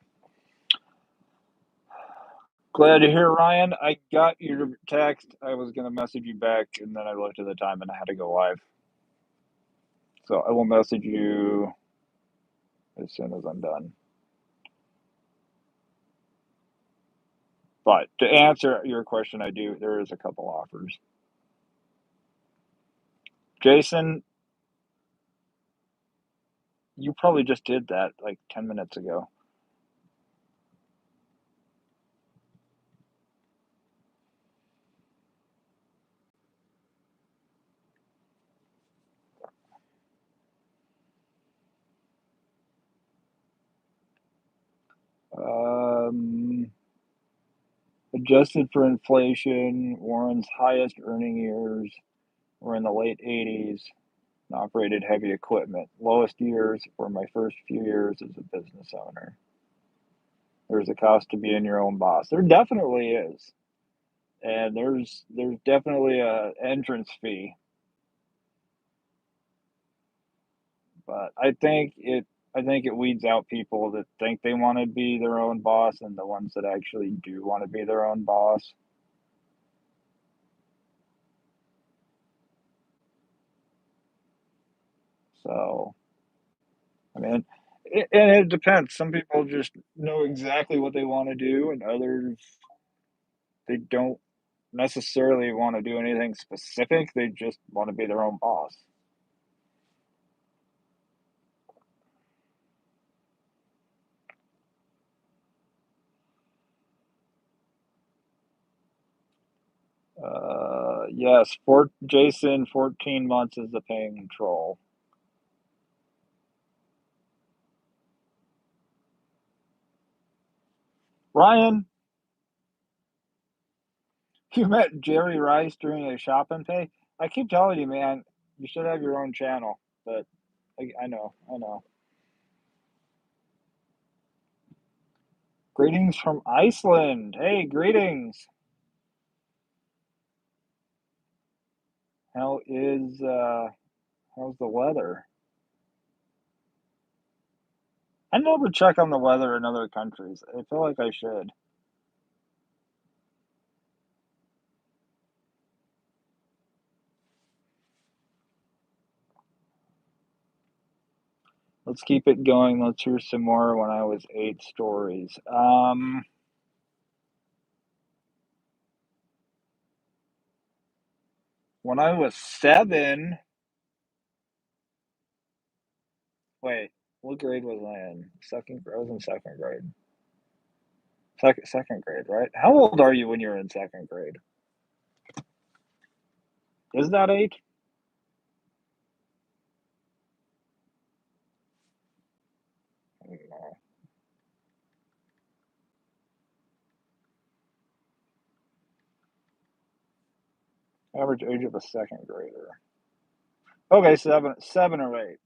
glad to hear, Ryan. I got your text. I was gonna message you back, and then I looked at the time and I had to go live. So I will message you as soon as I'm done. But to answer your question, I do. There is a couple offers. Jason, you probably just did that like 10 minutes ago. Um, Adjusted for inflation, Warren's highest earning years were in the late 80s and operated heavy equipment. Lowest years were my first few years as a business owner. There's a cost to being your own boss. There definitely is. And there's definitely a entrance fee, but I think it weeds out people that think they want to be their own boss and the ones that actually do want to be their own boss. So, I mean, and it depends. Some people just know exactly what they want to do, and others they don't necessarily want to do anything specific. They just want to be their own boss. Yes, for Jason, 14 months is the paying control. Ryan, you met Jerry Rice during a shop and pay. I keep telling you, man, you should have your own channel. But I know, I know. Greetings from Iceland. Hey, greetings. How is how's the weather? I never check on the weather in other countries. I feel like I should. Let's keep it going. Let's hear some more when I was 8 stories. When I was 7, wait, what grade was I in? I was in second grade. Second grade, right? How old are you when you're in second grade? Is that 8? I don't know. Average age of a second grader. Okay, 7 or 8.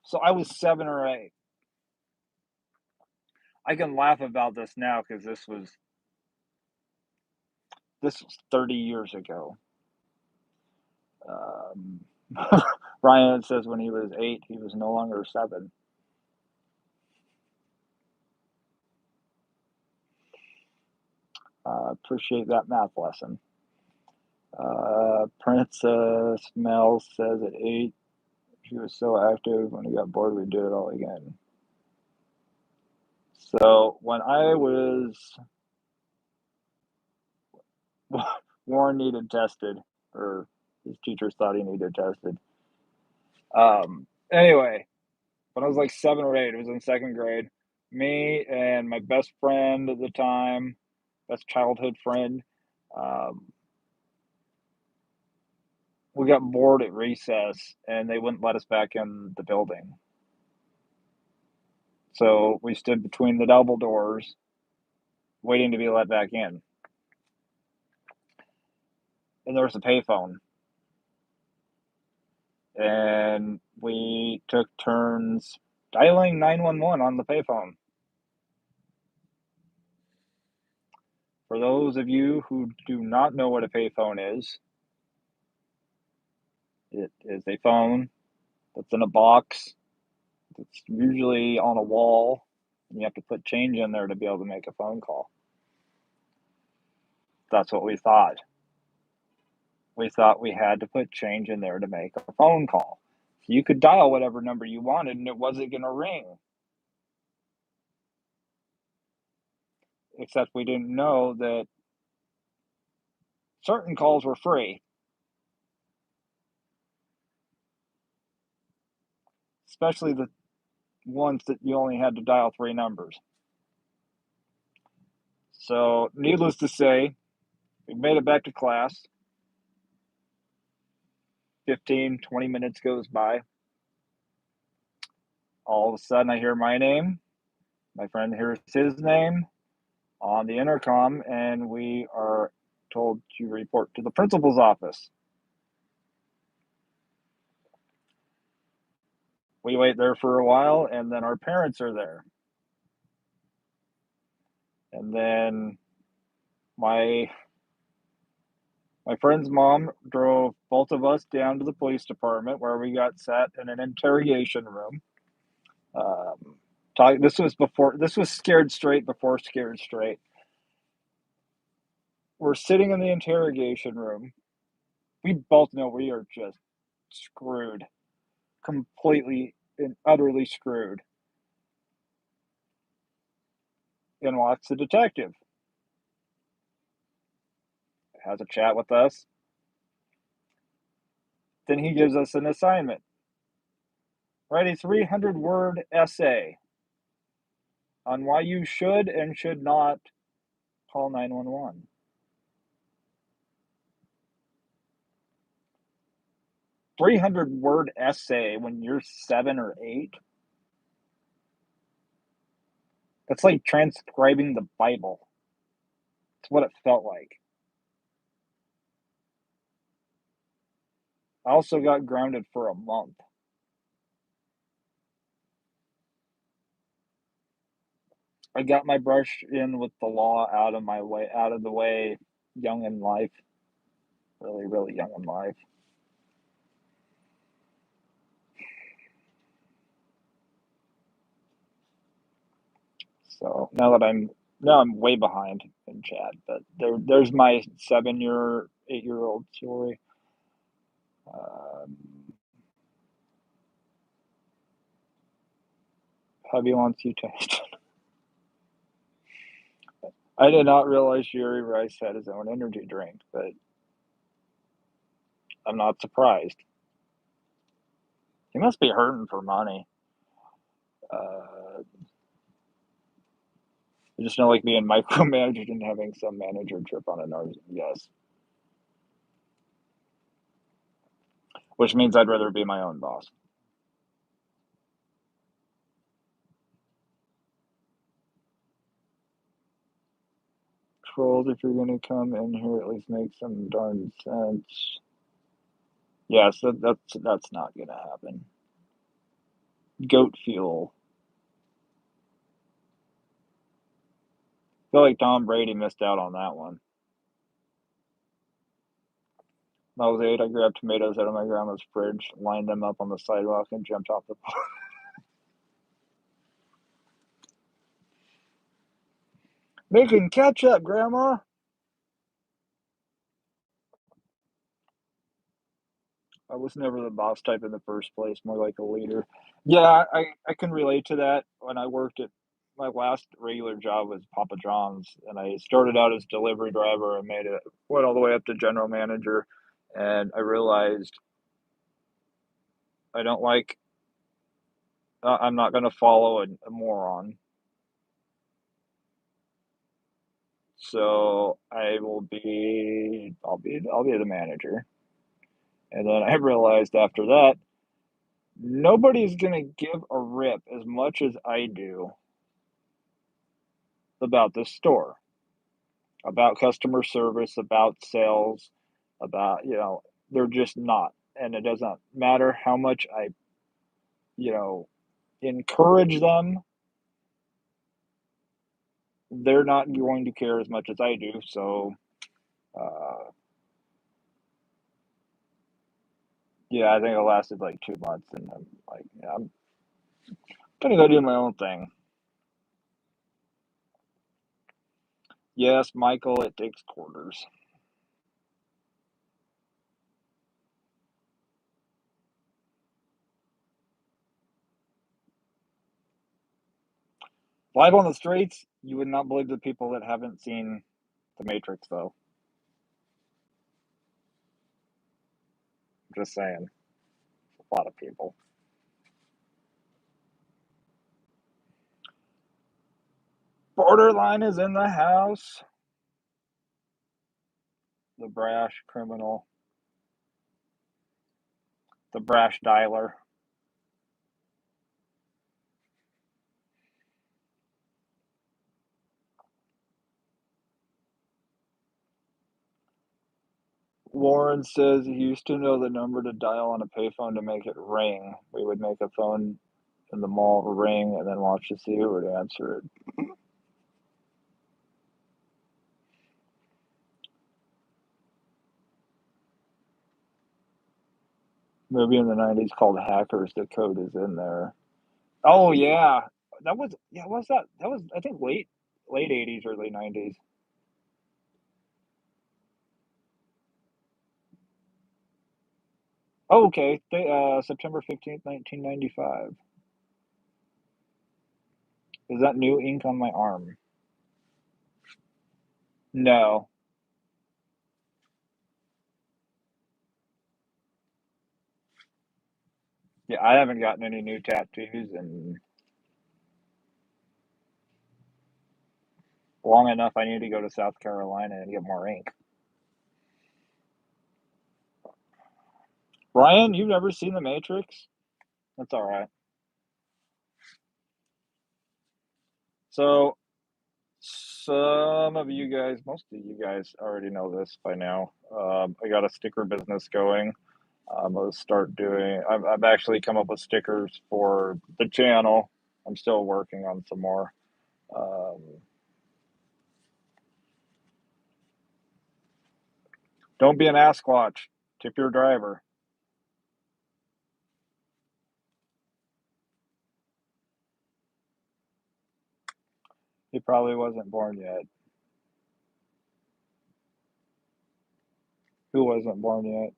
So I was 7 or 8. I can laugh about this now because this was 30 years ago. Um, Ryan says when he was 8, he was no longer 7. Appreciate that math lesson. Princess Mel says at 8, she was so active. When he got bored, we'd do it all again. So when I was, Warren needed tested, or his teachers thought he needed tested. Um, Anyway, when I was like 7 or 8, it was in 2nd grade. Me and my best friend at the time, best childhood friend, um, we got bored at recess and they wouldn't let us back in the building. So we stood between the double doors waiting to be let back in. And there was a payphone. And we took turns dialing 911 on the payphone. For those of you who do not know what a payphone is, it is a phone that's in a box. It's usually on a wall, and you have to put change in there to be able to make a phone call. That's what we thought. We thought we had to put change in there to make a phone call. So you could dial whatever number you wanted, and it wasn't going to ring. Except we didn't know that certain calls were free, especially the ones that you only had to dial 3 numbers. So, needless to say, we made it back to class. 15, 20 minutes goes by. All of a sudden, I hear my name. My friend hears his name on the intercom, and we are told to report to the principal's office. We wait there for a while, and then our parents are there. And then my friend's mom drove both of us down to the police department where we got sat in an interrogation room. This was Scared Straight before Scared Straight. We're sitting in the interrogation room. We both know we are just screwed, completely and utterly screwed. In walks the detective, has a chat with us. Then he gives us an assignment. Write a 300-word essay on why you should and should not call 911. 300-word essay when you're 7 or 8? That's like transcribing the Bible. It's what it felt like. I also got grounded for a month. I got my brush in with the law out of the way, young in life. Really, really young in life. So now I'm way behind in chat, but there's my 8-year-old story. Um, Hubby wants you to. I did not realize Jerry Rice had his own energy drink, but I'm not surprised. He must be hurting for money. I just don't like being micromanaged and having some manager trip on a nose. Yes. Which means I'd rather be my own boss. Trolls, if you're gonna come in here, at least make some darn sense. Yes, that's not gonna happen. Goat fuel. I feel like Tom Brady missed out on that one. When I was 8, I grabbed tomatoes out of my grandma's fridge, lined them up on the sidewalk, and jumped off the porch. Making ketchup, Grandma! I was never the boss type in the first place, more like a leader. Yeah, I can relate to that. When I worked at my last regular job was Papa John's, and I started out as delivery driver and went all the way up to general manager, and I realized I don't like I'm not going to follow a moron. So I'll be the manager. And then I realized after that, nobody's going to give a rip as much as I do about this store, about customer service, about sales, about, they're just not. And it doesn't matter how much I, you know, encourage them, they're not going to care as much as I do. So, uh, yeah, I think it lasted like 2 months, and I'm like, yeah, I'm gonna go do my own thing. Yes, Michael, it takes quarters. Live on the streets, you would not believe the people that haven't seen The Matrix, though. Just saying, a lot of people. Borderline is in the house. The brash criminal, the brash dialer. Warren says he used to know the number to dial on a payphone to make it ring. We would make a phone in the mall ring and then watch to see who would answer it. Movie in the 90s called Hackers. The code is in there. Oh yeah, what was that? That was, I think, late 80s, early 90s. Oh, okay, September 15th, 1995. Is that new ink on my arm? No. Yeah, I haven't gotten any new tattoos in long enough. I need to go to South Carolina and get more ink. Ryan, you've never seen The Matrix? That's all right. So, some of you guys, most of you guys already know this by now. I got a sticker business going. I'm gonna start doing. I've actually come up with stickers for the channel. I'm still working on some more. Um, don't be an Asquatch. Tip your driver. He probably wasn't born yet. Who wasn't born yet?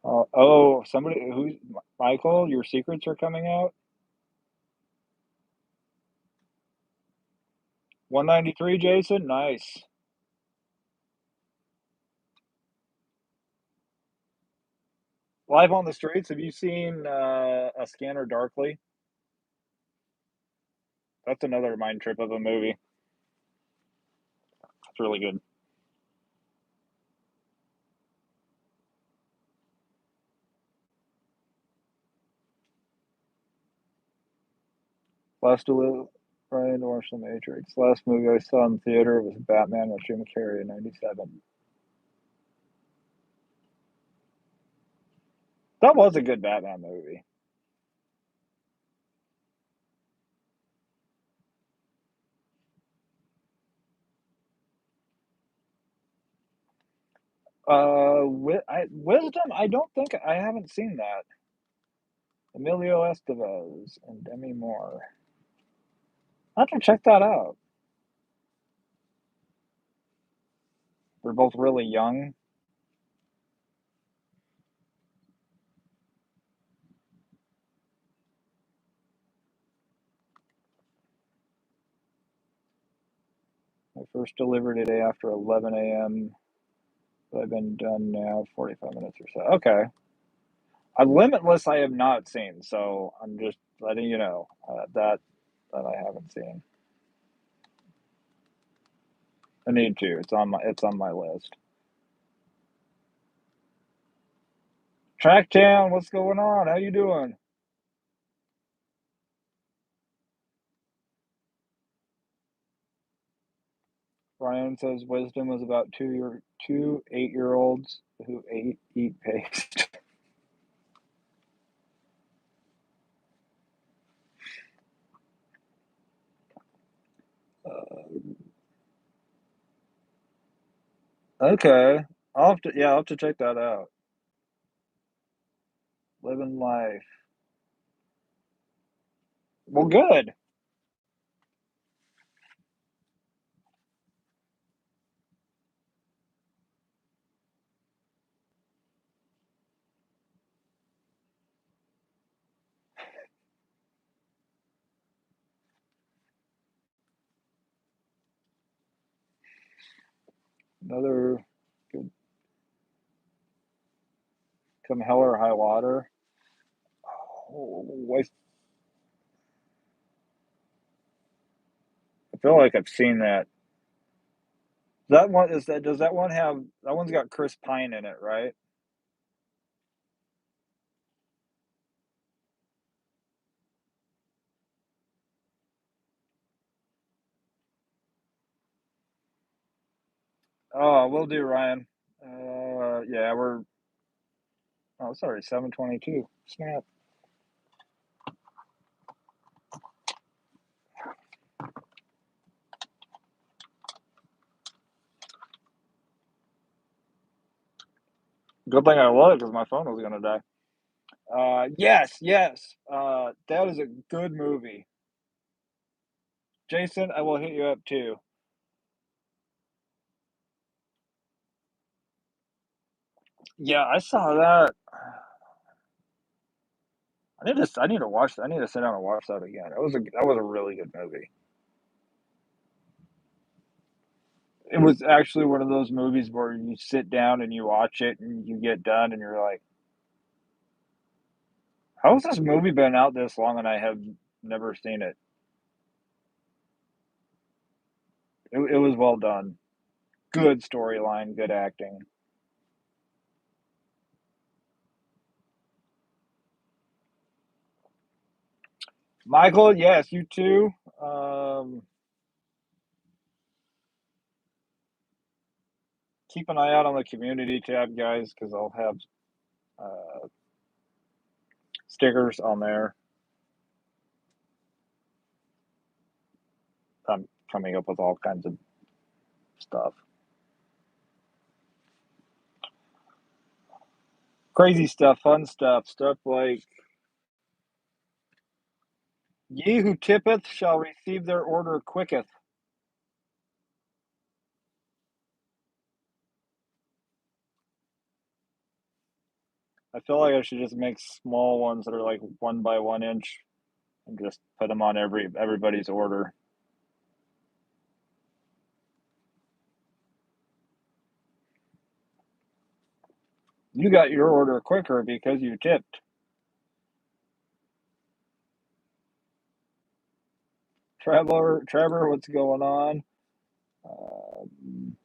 Uh, somebody who's Michael. Your secrets are coming out. 193, Jason. Nice. Live on the streets. Have you seen a Scanner Darkly? That's another mind trip of a movie. It's really good. Last to Ryan to watch The Matrix. Last movie I saw in the theater was Batman with Jim Carrey in '97. That was a good Batman movie. Wisdom. I don't think I haven't seen that. Emilio Estevez and Demi Moore. I have to check that out. They're both really young. I first delivered today after 11 a.m. I've been done now 45 minutes or so. Okay. Limitless I have not seen, so I'm just letting you know that I haven't seen. I need to. It's on my list. Tracktown, what's going on? How you doing? Ryan says wisdom was about two 8-year-olds who eat paste. Okay. I'll have to check that out. Living life. Well, good. Another good come hell or high water. Oh, I feel like I've seen that. That one is that does that one have that one's got Chris Pine in it, right? Oh, will do, Ryan. Yeah, we're oh sorry, 7:22. Snap. Good thing I was because my phone was gonna die. Yes, yes. That is a good movie. Jason, I will hit you up too. Yeah, I saw that. I need to watch that. I need to sit down and watch that again. That was a really good movie. It was actually one of those movies where you sit down and you watch it and you get done and you're like, how has this movie been out this long and I have never seen it? It was well done. Good storyline, good acting. Michael, yes, you too. Keep an eye out on the community tab, guys, because I'll have uh, stickers on there. I'm coming up with all kinds of stuff. Crazy stuff, fun stuff like ye who tippeth shall receive their order quicketh. I feel like I should just make small ones that are like 1 by 1 inch and just put them on everybody's order. You got your order quicker because you tipped. Trevor, what's going on? Um,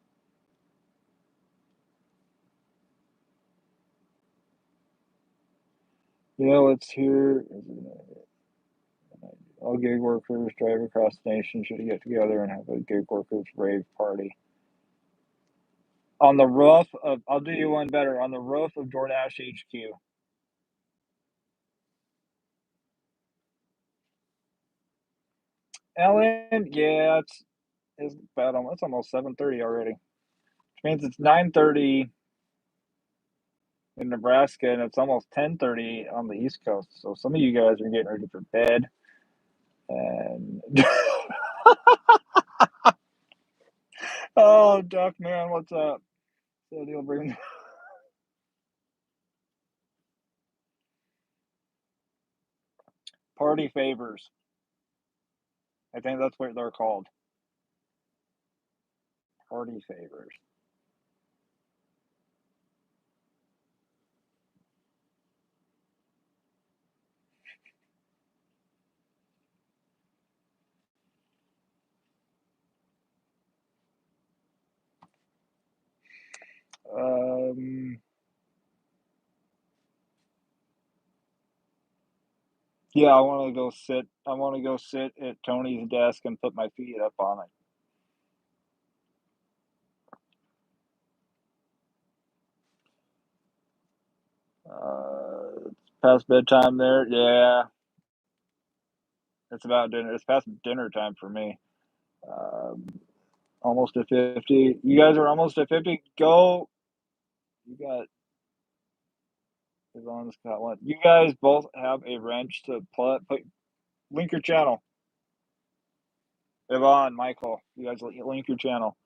let's hear. All gig workers drive across the nation should get together and have a gig workers rave party. On the roof of, I'll do you one better, on the roof of DoorDash HQ. Ellen, yeah, it's about it's almost 7:30 already. Which means it's 9:30 in Nebraska and it's almost 10:30 on the East Coast. So some of you guys are getting ready for bed and oh, Duck man, what's up? So you'll bring party favors. I think that's what they're called. Party favors. Um, yeah, I want to go sit. I want to go sit at Tony's desk and put my feet up on it. It's past bedtime there. Yeah, it's about dinner. It's past dinner time for me. Um, almost at 50. You guys are almost at 50. Go. You got Yvonne's got one. You guys both have a wrench to put link your channel. Yvonne, Michael, you guys link your channel.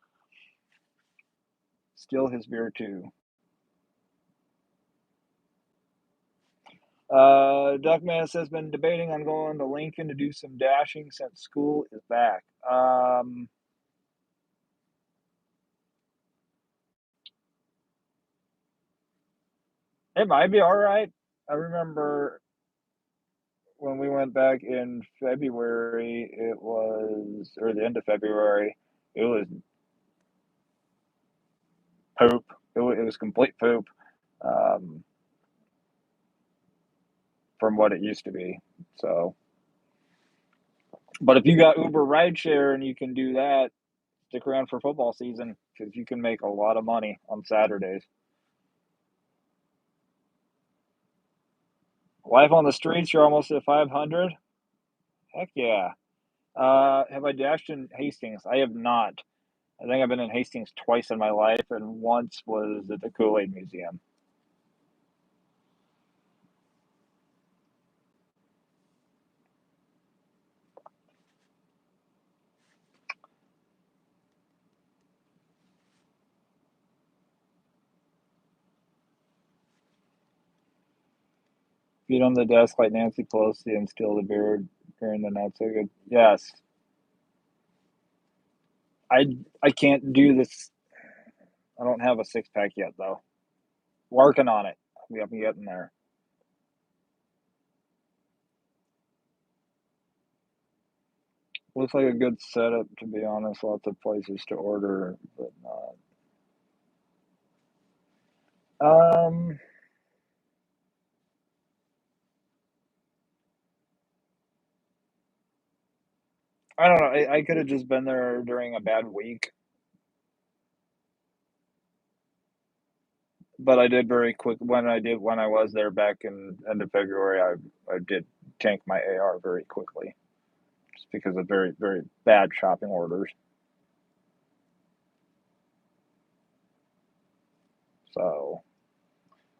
Steal his beer too. Duckman says been debating on going to Lincoln to do some dashing since school is back. It might be all right. I remember when we went back in February, it was, or the end of February, it was poop. It was complete poop, um, from what it used to be. So, but if you got Uber rideshare and you can do that, stick around for football season because you can make a lot of money on Saturdays. Life on the streets, you're almost at 500. Heck yeah. Have I dashed in Hastings? I have not. I think I've been in Hastings twice in my life, and once was at the Kool-Aid Museum. Feet on the desk like Nancy Pelosi and steal the beard during the not so good. Yes, I can't do this. I don't have a six pack yet though. Working on it. We haven't getting there. Looks like a good setup to be honest. Lots of places to order, but not. Um, I don't know. I could have just been there during a bad week, but I did very quick when I was there back in end of February. I did tank my AR very quickly just because of very bad shopping orders. So,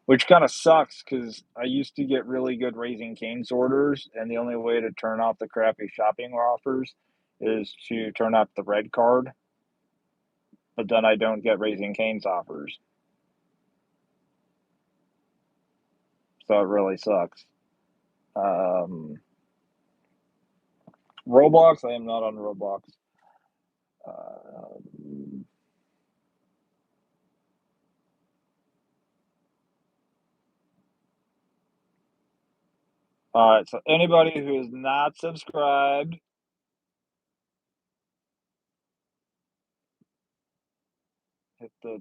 which kind of sucks because I used to get really good Raising Cane's orders, and the only way to turn off the crappy shopping offers is to turn off the red card, but then I don't get Raising Cane's offers. So it really sucks. Um, Roblox, I am not on Roblox. Uh, all right, so anybody who is not subscribed, hit the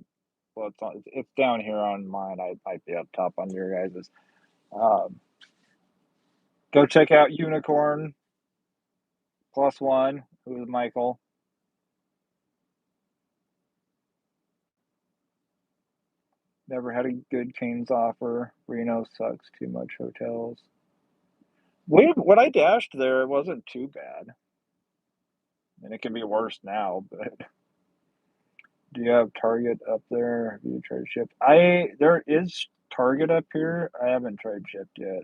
well, it's down here on mine. I might be up top on your guys's. Um, go check out Unicorn Plus One, who is Michael. Never had a good Canes offer. Reno sucks too much hotels. When I dashed there, it wasn't too bad. I mean, it can be worse now, but do you have Target up there? Have you tried Shipt? There is Target up here. I haven't tried Shipt yet.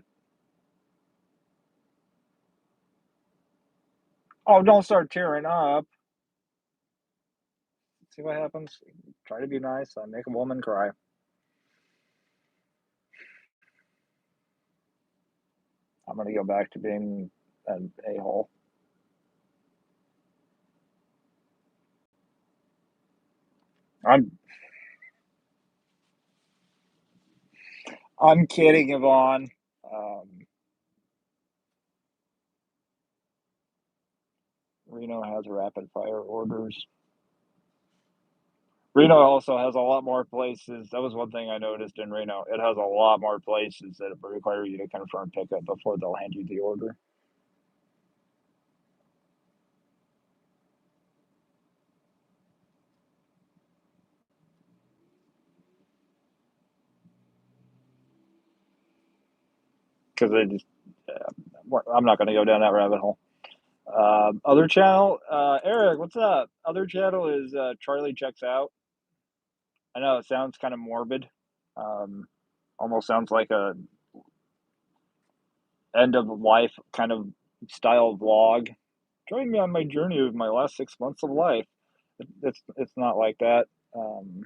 Oh, don't start tearing up. See what happens. Try to be nice. I make a woman cry. I'm gonna go back to being an a-hole. I'm I'm kidding, Yvonne. Um, Reno has rapid fire orders. Reno also has a lot more places. That was one thing I noticed in Reno. It has a lot more places that require you to confirm pickup before they'll hand you the order. Because they just, I'm not going to go down that rabbit hole. Other channel, Eric, what's up? Other channel is Charlie Checks Out. I know it sounds kind of morbid. Um, Almost sounds like a end of life kind of style vlog. Join me on my journey of my last 6 months of life. It's not like that. Um,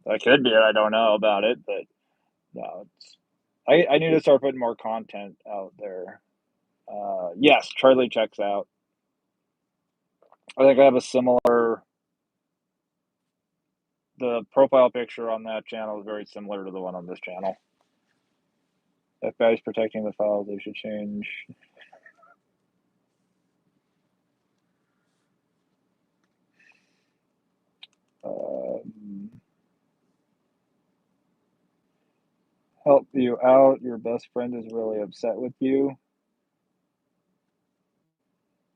that could be it. I don't know about it, but no, I need to start putting more content out there. Yes, Charlie Checks Out. I think I have a similar. The profile picture on that channel is very similar to the one on this channel. FBI's protecting the files. They should change. Um, Help you out. Your best friend is really upset with you.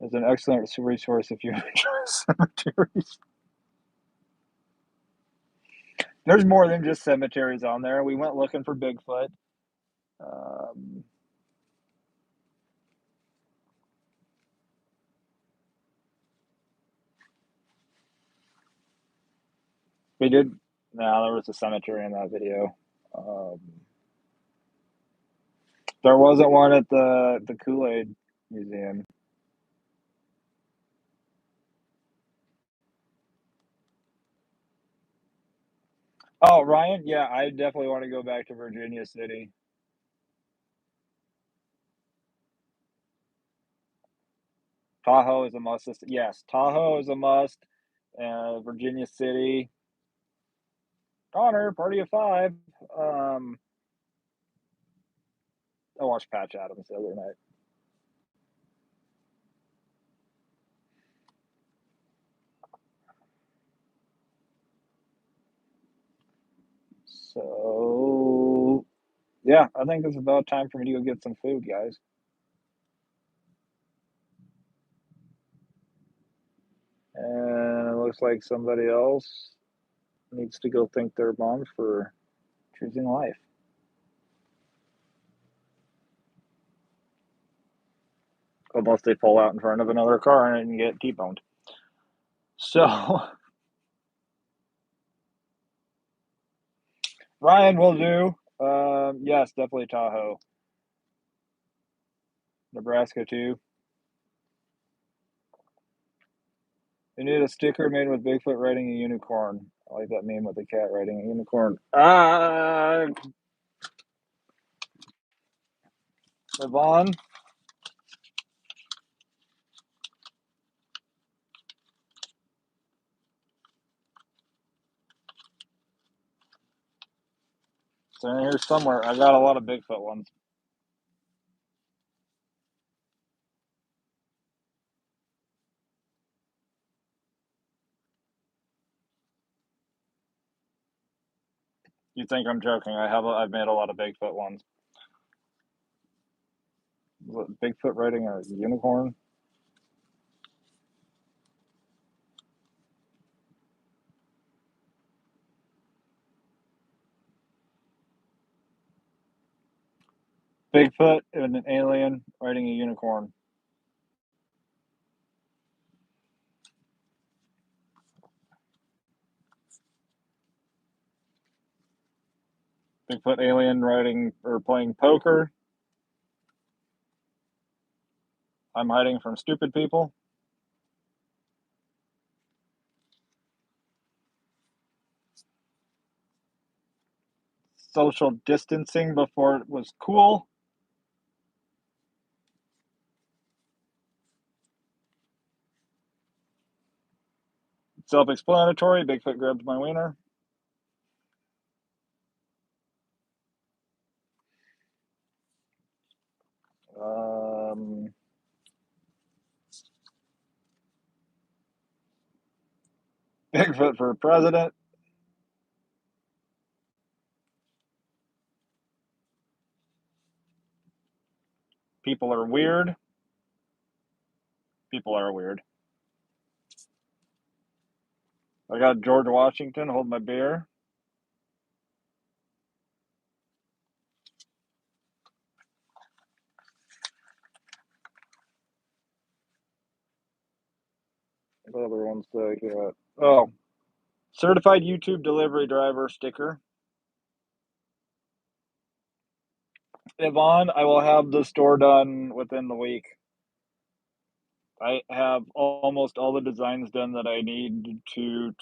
Is an excellent resource if you enjoy cemeteries. There's more than just cemeteries on there. We went looking for Bigfoot. Um, we did. No, there was a cemetery in that video. Um, there wasn't one at the Kool-Aid Museum. Oh, Ryan, yeah, I definitely want to go back to Virginia City. Tahoe is a must. Yes, Tahoe is a must. Virginia City, Connor, party of five. Um, I watched Patch Adams the other night. So, yeah, I think it's about time for me to go get some food, guys. And it looks like somebody else needs to go thank their mom for choosing life. Unless they pull out in front of another car and get T-boned. So, Ryan will do. Yes, definitely Tahoe. Nebraska, too. They need a sticker made with Bigfoot riding a unicorn. I like that meme with the cat riding a unicorn. Yvonne. So in here somewhere. I got a lot of Bigfoot ones. You think I'm joking? I've made a lot of Bigfoot ones. Bigfoot riding a unicorn. Bigfoot and an alien riding a unicorn. Bigfoot alien riding or playing poker. I'm hiding from stupid people. Social distancing before it was cool. Self-explanatory. Bigfoot grabbed my wiener. Um, Bigfoot for president. People are weird. People are weird. I got George Washington holding my beer. What other ones do I got? Oh, certified YouTube delivery driver sticker. Yvonne, I will have the store done within the week. I have almost all the designs done that I need to.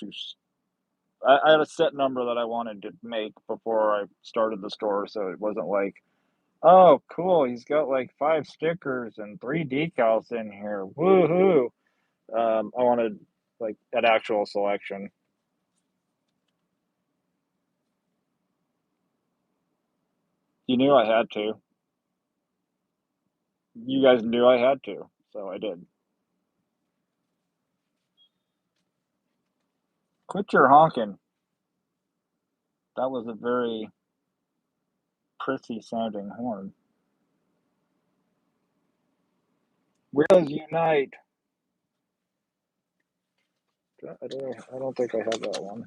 I had a set number that I wanted to make before I started the store, so it wasn't like, oh, cool, he's got like 5 stickers and 3 decals in here. Woohoo! I wanted like an actual selection. You knew I had to. You guys knew I had to, so I did. Quit your honking. That was a very prissy sounding horn. Wheels unite. I don't think I have that one.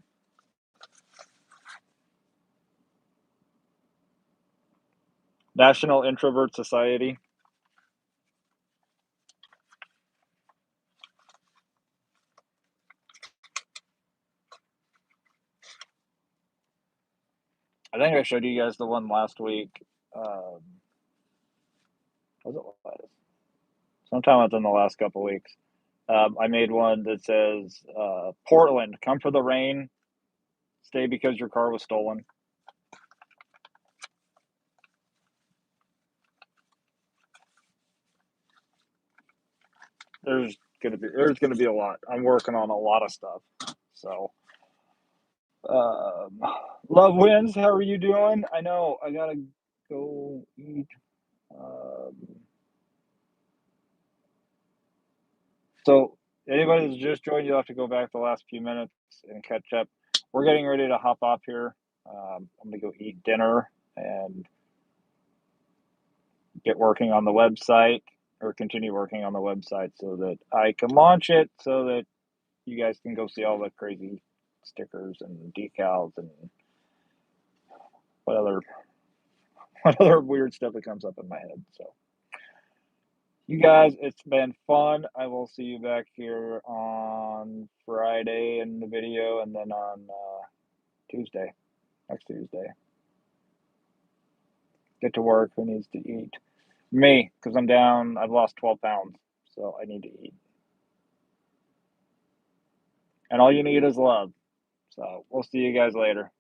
National Introvert Society. I think I showed you guys the one last week. Um, was it last? Sometime within the last couple weeks. I made one that says, Portland, come for the rain, stay because your car was stolen. There's gonna be a lot. I'm working on a lot of stuff. So um, Love wins. How are you doing? I know I gotta go eat. Um, so anybody that's just joined, you'll have to go back the last few minutes and catch up. We're getting ready to hop off here. I'm gonna go eat dinner and get working on the website or continue working on the website so that I can launch it so that you guys can go see all the crazy stickers and decals and what other what other weird stuff that comes up in my head. So you guys, it's been fun. I will see you back here on Friday in the video and then on Tuesday, next Tuesday. Get to work. Who needs to eat? Me, because I'm down. I've lost 12 pounds, so I need to eat. And all you need is love. So we'll see you guys later.